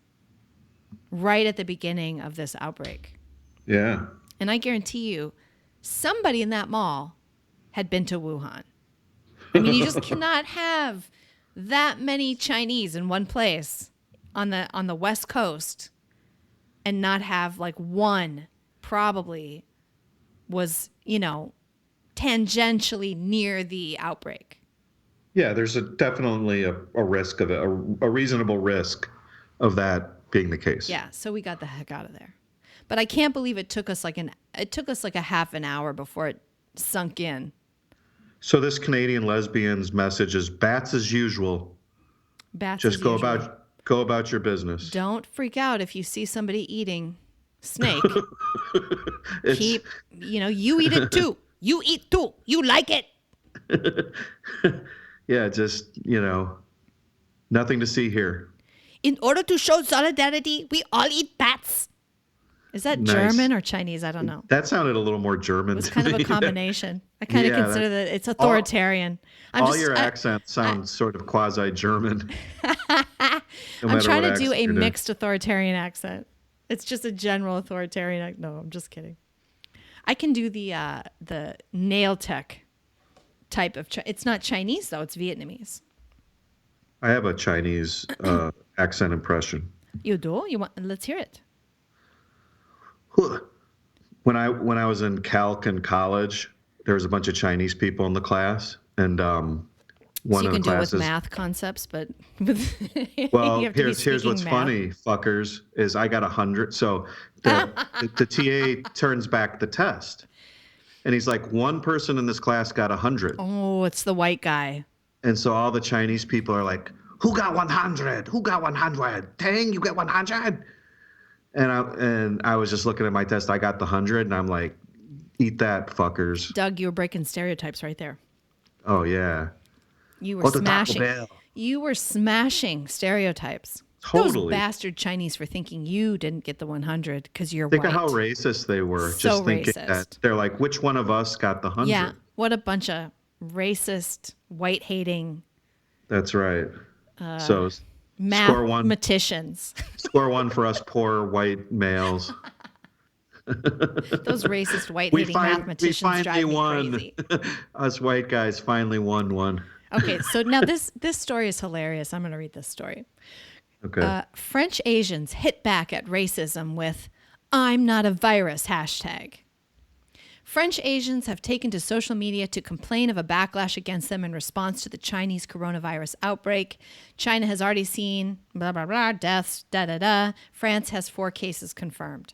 right at the beginning of this outbreak. Yeah. And I guarantee you, somebody in that mall had been to Wuhan. I mean, you just cannot have that many Chinese in one place on the West Coast and not have like one probably was, tangentially near the outbreak. Yeah, there's definitely a risk of it, a reasonable risk of that being the case. Yeah, so we got the heck out of there. But I can't believe it took us like a half an hour before it sunk in. So this Canadian lesbian's message is bats as usual. Bats Just as go usual. about your business. Don't freak out if you see somebody eating snake. You eat it too. You eat too. You like it. Yeah, just, nothing to see here. In order to show solidarity, we all eat bats. Is that Nice. German or Chinese? I don't know. That sounded a little more German. It was to kind of me. a combination. I kind of consider that it's authoritarian. Your accent sounds sort of quasi-German. I'm trying to do a mixed authoritarian accent. It's just a general authoritarian. No, I'm just kidding. I can do the nail tech type of. It's not Chinese though. It's Vietnamese. I have a Chinese accent impression. You do? Let's hear it. When I was in Calc in college, there was a bunch of Chinese people in the class, and one so you of can the do it classes. with math concepts, but Well, you have to here's what's math. funny, fuckers, is I got 100. So the TA turns back the test, and he's like, one person in this class got 100. Oh, it's the white guy. And so all the Chinese people are like, who got 100? Who got 100? Dang, you get 100? And I was just looking at my test. I got the 100, and I'm like, eat that, fuckers. Doug, you were breaking stereotypes right there. Oh yeah. You were Or the Taco smashing. Bell. You were smashing stereotypes. Totally. Those bastard Chinese for thinking you didn't get the 100 because you're Think white. of how racist they were. So just thinking racist. that they're like, which one of us got the 100? Yeah, what a bunch of racist, white-hating That's right. So score one. mathematicians. Score one for us poor white males. Those racist, white-hating mathematicians we drive finally me won. crazy. Us white guys finally won one. Okay, so now this story is hilarious. I'm going to read this story. Okay. French Asians hit back at racism with "I'm not a virus" hashtag. French Asians have taken to social media to complain of a backlash against them in response to the Chinese coronavirus outbreak. China has already seen blah, blah, blah, deaths, da-da-da. France has 4 cases confirmed.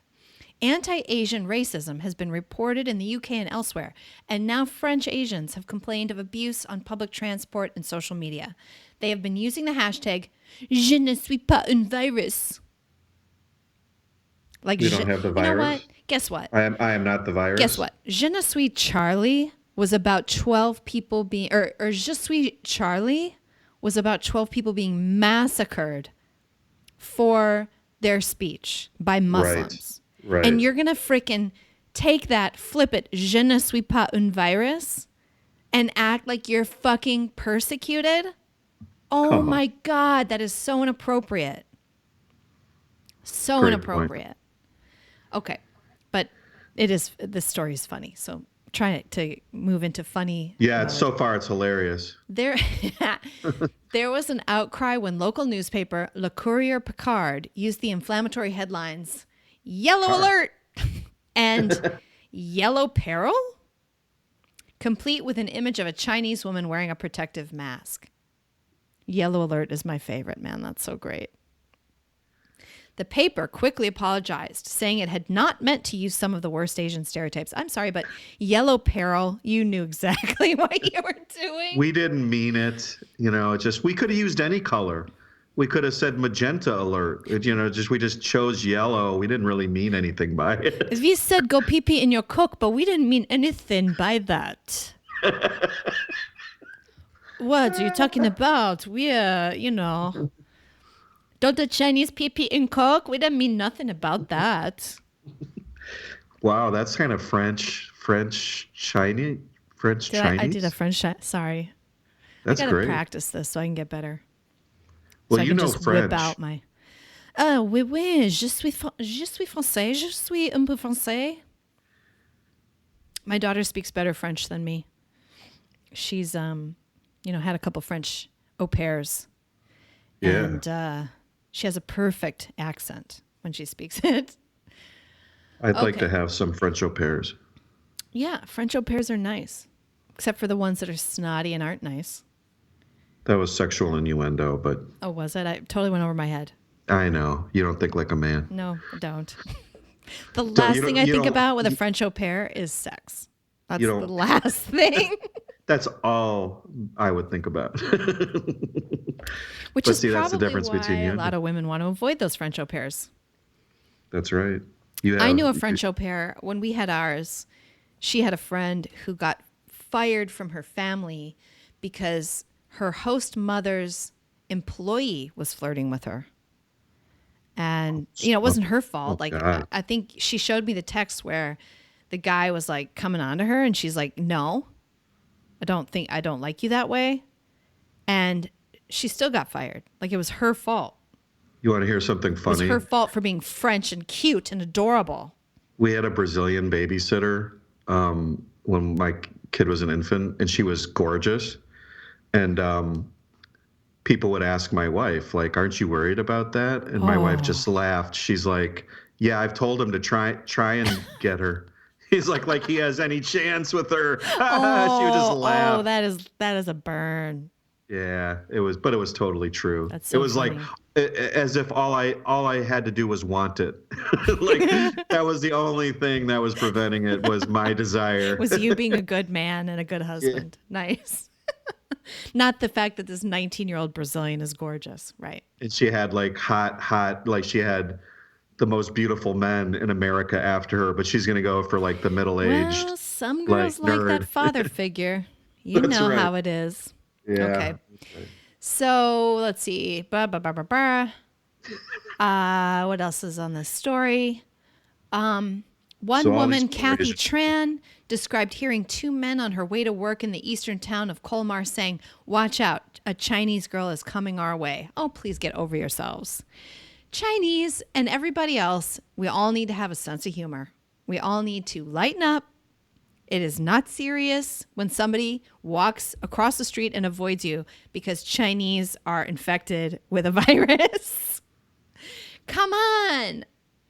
Anti-Asian racism has been reported in the UK and elsewhere, and now French Asians have complained of abuse on public transport and social media. They have been using the hashtag "Je ne suis pas un virus." Like, We don't have the You know virus? what? Guess what? I am not the virus. Guess what? Je ne suis Charlie, was about 12 people being, or Je suis Charlie was about 12 people being massacred for their speech by Muslims. Right. And you're going to freaking take that, flip it, je ne suis pas un virus, and act like you're fucking persecuted? Oh my God, that is so inappropriate. So Great inappropriate. point. Okay, but this story is funny, so try to move into funny. Yeah, so far it's hilarious. There was an outcry when local newspaper Le Courrier Picard used the inflammatory headlines, "Yellow alert" and "Yellow peril," complete with an image of a Chinese woman wearing a protective mask. Yellow alert is my favorite, man. That's so great. The paper quickly apologized, saying it had not meant to use some of the worst Asian stereotypes. I'm sorry, but yellow peril, you knew exactly what you were doing. We didn't mean it. We could have used any color. We could have said magenta alert. We just chose yellow. We didn't really mean anything by it. We said go pee-pee in your cook, but we didn't mean anything by that. What are you talking about? Don't the Chinese pee-pee in Coke? We didn't mean nothing about that. Wow, that's kind of French Chinese. I did a French. Sorry. That's I gotta great. practice this so I can get better. Well, so I you can know just French. whip out my. Oui, je suis français. Je suis un peu français. My daughter speaks better French than me. She's had a couple French au pairs. Yeah. And she has a perfect accent when she speaks it. I'd like to have some French au pairs. Yeah, French au pairs are nice, except for the ones that are snotty and aren't nice. That was sexual innuendo, but Oh, was it? I totally went over my head. I know. You don't think like a man. No, I don't. The last thing I think about with a French au pair is sex. That's the last thing. That's all I would think about. Which is that's probably the difference why between you. a lot of women want to avoid those French au pairs. That's right. I knew a French au pair. When we had ours, she had a friend who got fired from her family because her host mother's employee was flirting with her. And, it wasn't her fault. God. I think she showed me the text where the guy was like coming on to her and she's like, no, I don't like you that way. And she still got fired. Like it was her fault. You want to hear something funny? It was her fault for being French and cute and adorable. We had a Brazilian babysitter when my kid was an infant, and she was gorgeous. And people would ask my wife, like, aren't you worried about that? And my wife just laughed. She's like, yeah, I've told him to try and get her. He's like he has any chance with her. She would just laugh. Oh, that is a burn. Yeah, it was totally true. That's so it was funny. Like as if all I had to do was want it. Like that was the only thing that was preventing it was my desire. Was you being a good man and a good husband. Yeah. Nice. Not the fact that this 19-year-old Brazilian is gorgeous, right? And she had like hot, like she had the most beautiful men in America after her, but she's going to go for like the middle-aged. Well, some girls like that father figure. You know right. How it is. Yeah. Okay. Right. So let's see. What else is on this story? One woman, Kathy Tran, described hearing two men on her way to work in the eastern town of Colmar saying, "Watch out, a Chinese girl is coming our way." Oh, please get over yourselves. Chinese and everybody else, we all need to have a sense of humor. We all need to lighten up. It is not serious when somebody walks across the street and avoids you because Chinese are infected with a virus. Come on.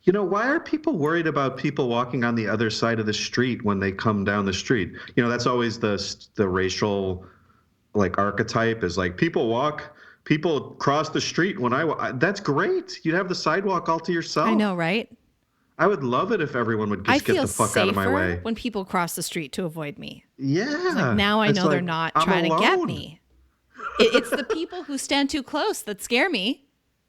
Why are people worried about people walking on the other side of the street when they come down the street? That's always the racial archetype is like people cross the street when that's great. You'd have the sidewalk all to yourself. I know, right? I would love it if everyone would just get the fuck out of my way. When people cross the street to avoid me. Yeah. Now I know they're not trying to get me. It's the people who stand too close that scare me.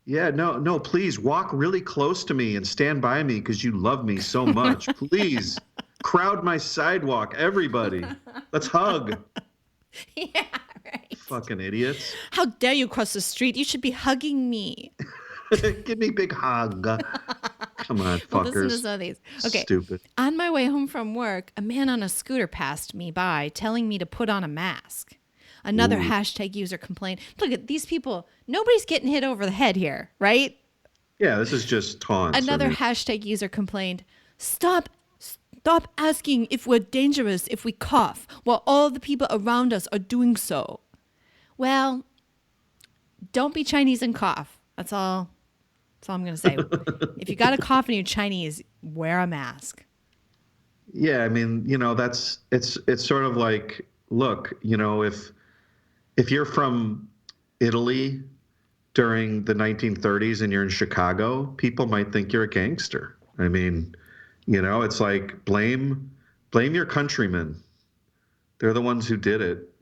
Yeah, no, please walk really close to me and stand by me because you love me so much. Please Crowd my sidewalk, everybody. Let's hug. Yeah, right. Fucking idiots. How dare you cross the street? You should be hugging me. Give me a big hug. Come on, fuckers. Well, listen to some of these. Okay. Stupid. On my way home from work, a man on a scooter passed me by telling me to put on a mask. Another hashtag user complained. Look at these people. Nobody's getting hit over the head here, right? Yeah, this is just taunts. Another hashtag user complained, Stop asking if we're dangerous if we cough while all the people around us are doing so. Well, don't be Chinese and cough. That's all I'm going to say. If you got a cough and you're Chinese, wear a mask. Yeah, I mean, it's sort of like, look, if you're from Italy during the 1930s and you're in Chicago, people might think you're a gangster. I mean, it's like blame your countrymen. They're the ones who did it.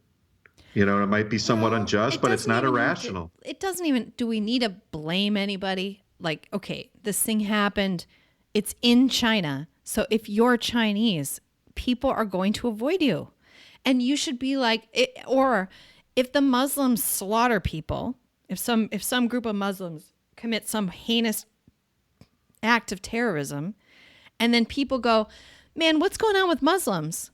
It might be somewhat unjust, but it's not irrational. It doesn't even, do we need to blame anybody? Like, okay, this thing happened. It's in China. So if you're Chinese, people are going to avoid you. And you should be like, or if the Muslims slaughter people, if some group of Muslims commit some heinous act of terrorism, and then people go, man, what's going on with Muslims?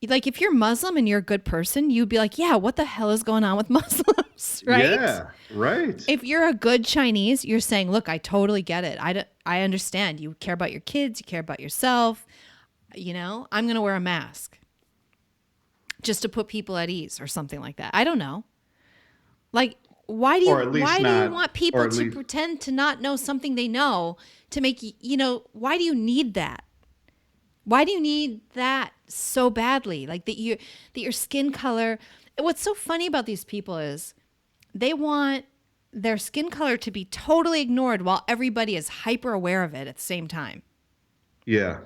Like, if you're Muslim and you're a good person, you'd be like, yeah, what the hell is going on with Muslims, right? Yeah, right. If you're a good Chinese, you're saying, look, I totally get it. I understand. You care about your kids. You care about yourself. I'm going to wear a mask just to put people at ease or something like that. I don't know. Like, why do you want people to pretend to not know something they know to make why do you need that? Why do you need that so badly? Like that your skin color. What's so funny about these people is they want their skin color to be totally ignored while everybody is hyper aware of it at the same time. Yeah.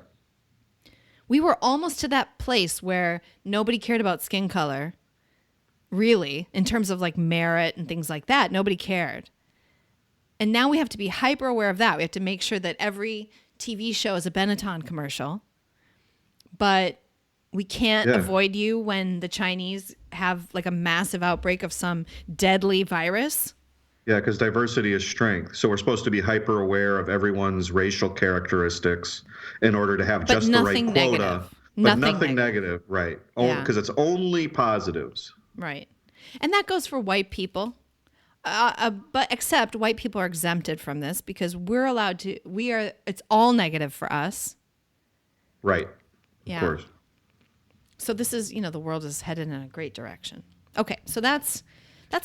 We were almost to that place where nobody cared about skin color, really, in terms of like merit and things like that. Nobody cared. And now we have to be hyper aware of that. We have to make sure that every TV show is a Benetton commercial. But we can't avoid you when the Chinese have like a massive outbreak of some deadly virus. Yeah, because diversity is strength. So we're supposed to be hyper aware of everyone's racial characteristics in order to have just the right quota. But nothing negative, right? Because it's only positives. Right. And that goes for white people. But except white people are exempted from this because we're allowed to, it's all negative for us. Right. Yeah. Of course. So this is, the world is headed in a great direction. Okay. So that's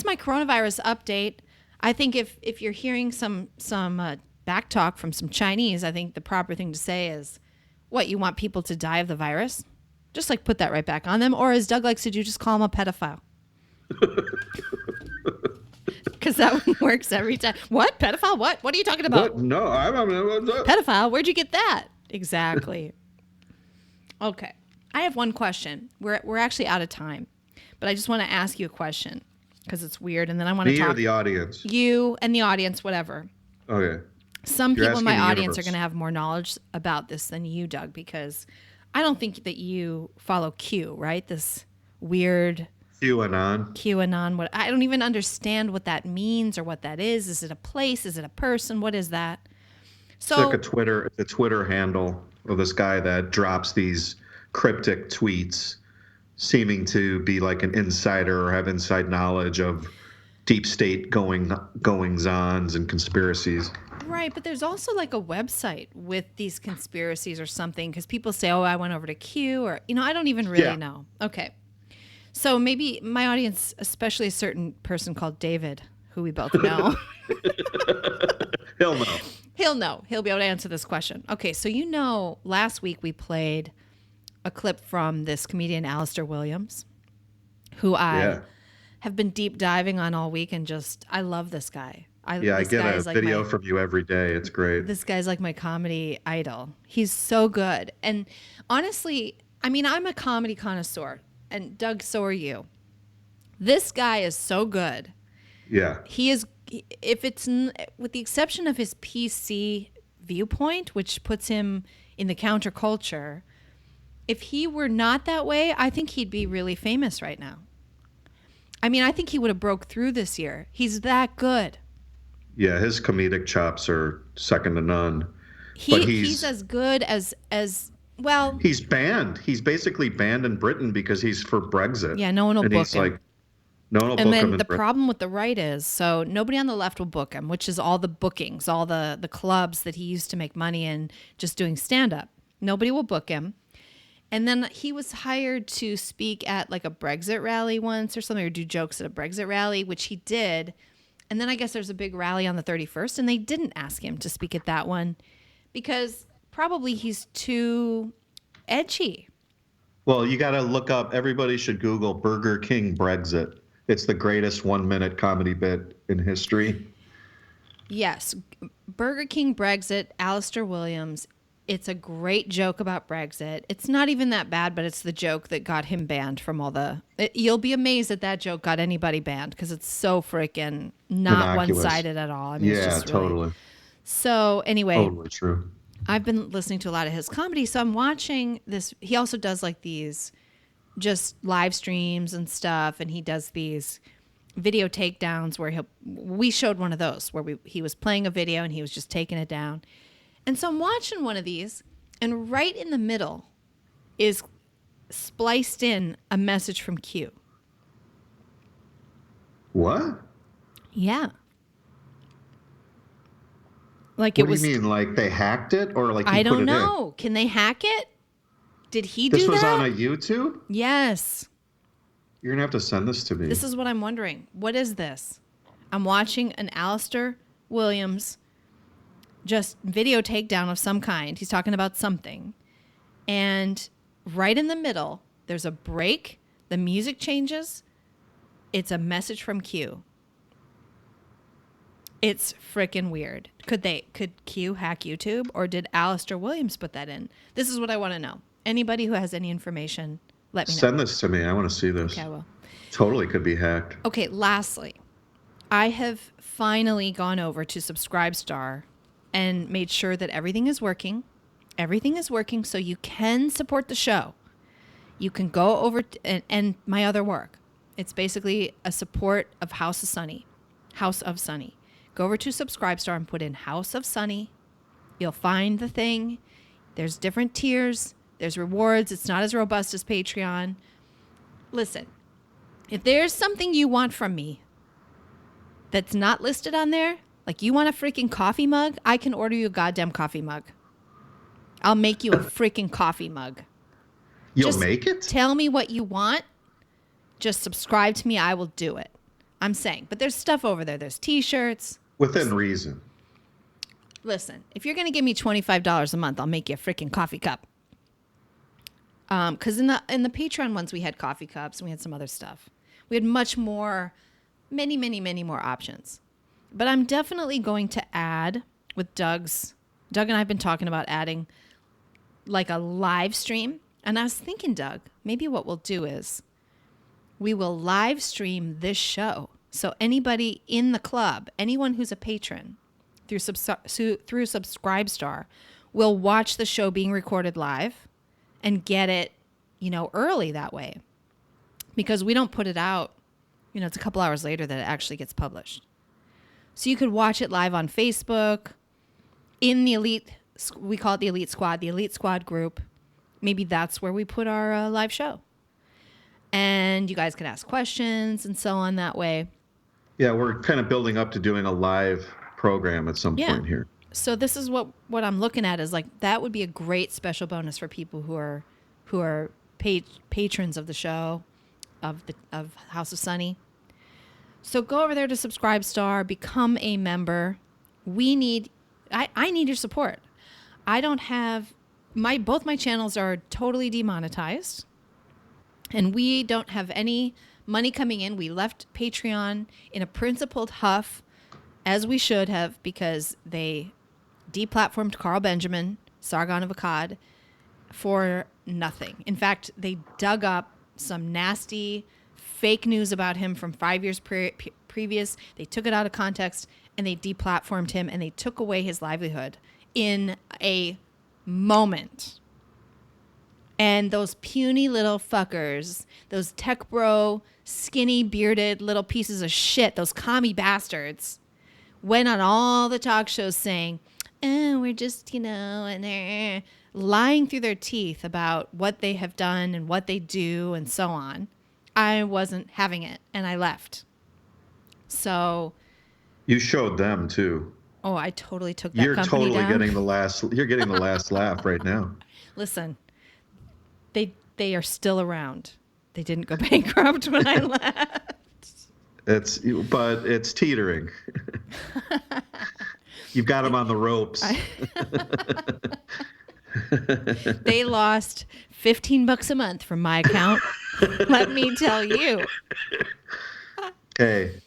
my coronavirus update. I think if you're hearing some back talk from some Chinese, I think the proper thing to say is, what, you want people to die of the virus? Just like put that right back on them. Or as Doug likes to do, just call him a pedophile. Because that one works every time. What? Pedophile? What? What are you talking about? What? No, I don't know. Pedophile? Where'd you get that? Exactly. Okay. I have one question. We're actually out of time. But I just want to ask you a question because it's weird. And then I want to talk. Me or the audience? You and the audience, whatever. Okay. Some people in my audience are going to have more knowledge about this than you, Doug, because I don't think that you follow Q, right? This weird QAnon. I don't even understand what that means or what that is. Is it a place? Is it a person? What is that? So it's like a Twitter handle of this guy that drops these cryptic tweets seeming to be like an insider or have inside knowledge of deep state goings-ons and conspiracies. Right, but there's also like a website with these conspiracies or something because people say, oh, I went over to Q or, I don't even really know. Okay. So maybe my audience, especially a certain person called David, who we both know. He'll know. He'll know. He'll be able to answer this question. Okay, so last week we played a clip from this comedian Alistair Williams, who I have been deep diving on all week and I love this guy. I get a video from you every day. It's great. This guy's like my comedy idol. He's so good. And honestly, I'm a comedy connoisseur. And Doug, so are you. This guy is so good. Yeah. He is, with the exception of his PC viewpoint, which puts him in the counterculture, if he were not that way, I think he'd be really famous right now. I mean, I think he would have broke through this year. He's that good. Yeah, his comedic chops are second to none. But He's as good as well. He's banned. He's basically banned in Britain because he's for Brexit. Yeah, no one will and book he's him. like, no one will And book him then in the Britain. problem with the right is, so nobody on the left will book him, which is all the bookings, all the clubs that he used to make money in just doing stand-up. Nobody will book him. And then he was hired to speak at like a Brexit rally once or something, or do jokes at a Brexit rally, which he did. And then I guess there's a big rally on the 31st, and they didn't ask him to speak at that one because probably he's too edgy. Well, you got to look up, everybody should Google Burger King Brexit. It's the greatest 1-minute comedy bit in history. Yes. Burger King Brexit, Alistair Williams. It's a great joke about Brexit. It's not even that bad, but it's the joke that got him banned from all the... You'll be amazed that joke got anybody banned because it's so freaking not Innocuous. One-sided at all. I mean, it's Yeah, just really... totally. So anyway... Totally true. I've been listening to a lot of his comedy, so I'm watching this. He also does like these just live streams and stuff, and he does these video takedowns where we showed one of those where he was playing a video and he was just taking it down. And so I'm watching one of these, and right in the middle is spliced in a message from Q. What? Yeah. Like What it was. do you mean? Like they hacked it, or like he I put don't it know. Can they hack it? Did he do This that? was on a YouTube? Yes. You're going to have to send this to me. This is what I'm wondering. What is this? I'm watching an Alistair Williams just video takedown of some kind. He's talking about something. And right in the middle, there's a break. The music changes. It's a message from Q. It's freaking weird. Could Q hack YouTube, or did Alistair Williams put that in? This is what I want to know. Anybody who has any information, let me know. Send this to me. I want to see this. Okay, I will. Totally could be hacked. Okay, lastly, I have finally gone over to Subscribestar and made sure that everything is working. Everything is working so you can support the show. You can go over and my other work. It's basically a support of House of Sunny. House of Sunny. Go over to Subscribestar and put in House of Sunny. You'll find the thing. There's different tiers. There's rewards. It's not as robust as Patreon. Listen, if there's something you want from me that's not listed on there, like you want a freaking coffee mug, I can order you a goddamn coffee mug. I'll make you a freaking coffee mug. You'll Just make it? Tell me what you want. Just subscribe to me. I will do it. I'm saying. But there's stuff over there. There's T-shirts. Within reason. Listen, if you're going to give me $25 a month, I'll make you a freaking coffee cup. Because in the Patreon ones, we had coffee cups and we had some other stuff. We had much more, many, many, many more options. But I'm definitely going to add with Doug and I have been talking about adding like a live stream. And I was thinking, Doug, maybe what we'll do is we will live stream this show. So anybody in the club, anyone who's a patron through Subscribestar will watch the show being recorded live and get it, early that way. Because we don't put it out, it's a couple hours later that it actually gets published. So you could watch it live on Facebook, in the we call it the Elite Squad group. Maybe that's where we put our live show. And you guys can ask questions and so on that way. Yeah, we're kind of building up to doing a live program at some point here. So this is what I'm looking at is like that would be a great special bonus for people who are patrons of the show, of House of Sunny. So go over there to Subscribestar, become a member. I need your support. I don't have both my channels are totally demonetized, and we don't have any money coming in. We left Patreon in a principled huff, as we should have, because they deplatformed Carl Benjamin, Sargon of Akkad, for nothing. In fact, they dug up some nasty fake news about him from 5 years previous. They took it out of context and they deplatformed him and they took away his livelihood in a moment. And those puny little fuckers, those tech bro, skinny, bearded little pieces of shit, those commie bastards, went on all the talk shows saying, oh, we're just, and they're lying through their teeth about what they have done and what they do and so on. I wasn't having it, and I left. So... You showed them, too. Oh, I totally took that company down. You're totally getting the last laugh right now. Listen, they are still around. They didn't go bankrupt when I left. But it's teetering. You've got them on the ropes. They lost $15 a month from my account. Let me tell you. Hey.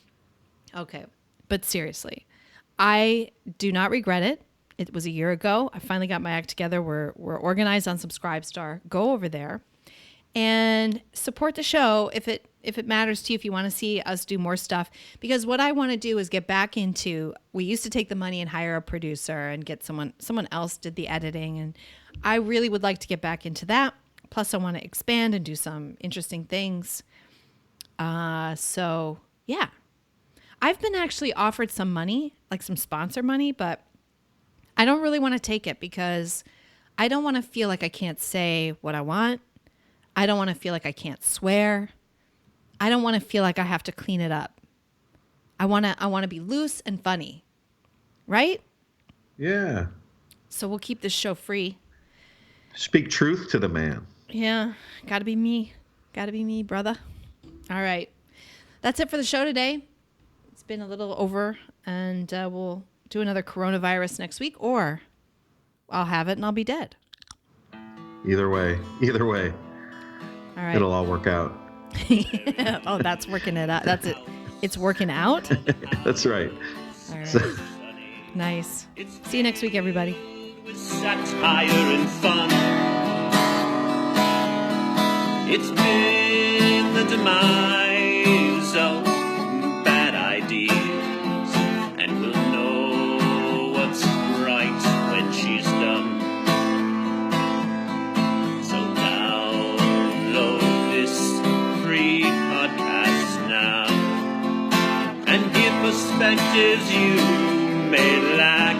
Okay. But seriously, I do not regret it. It was a year ago. I finally got my act together. We're organized on Subscribestar. Go over there and support the show if it matters to you, if you want to see us do more stuff. Because what I want to do is get back into, we used to take the money and hire a producer and get someone else did the editing. And I really would like to get back into that. Plus I want to expand and do some interesting things. So yeah, I've been actually offered some money, like some sponsor money, but I don't really want to take it because I don't want to feel like I can't say what I want. I don't want to feel like I can't swear. I don't want to feel like I have to clean it up. I want to be loose and funny. Right? Yeah. So we'll keep this show free. Speak truth to the man. Yeah. Got to be me. Got to be me, brother. All right. That's it for the show today. It's been a little over, and we'll do another coronavirus next week, or I'll have it and I'll be dead. Either way. All right. It'll all work out. Oh, that's working it out. That's it. It's working out? That's right. All right. Nice. See you next week, everybody. With satire and fun. It's been the demise of bad ideas, and we'll know what's right when she's done. So download this free podcast now and give perspectives you may lack.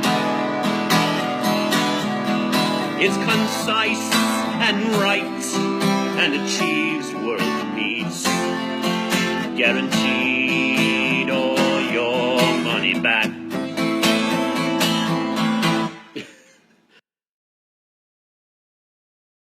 It's concise and right and achieves world peace, guaranteed all your money back.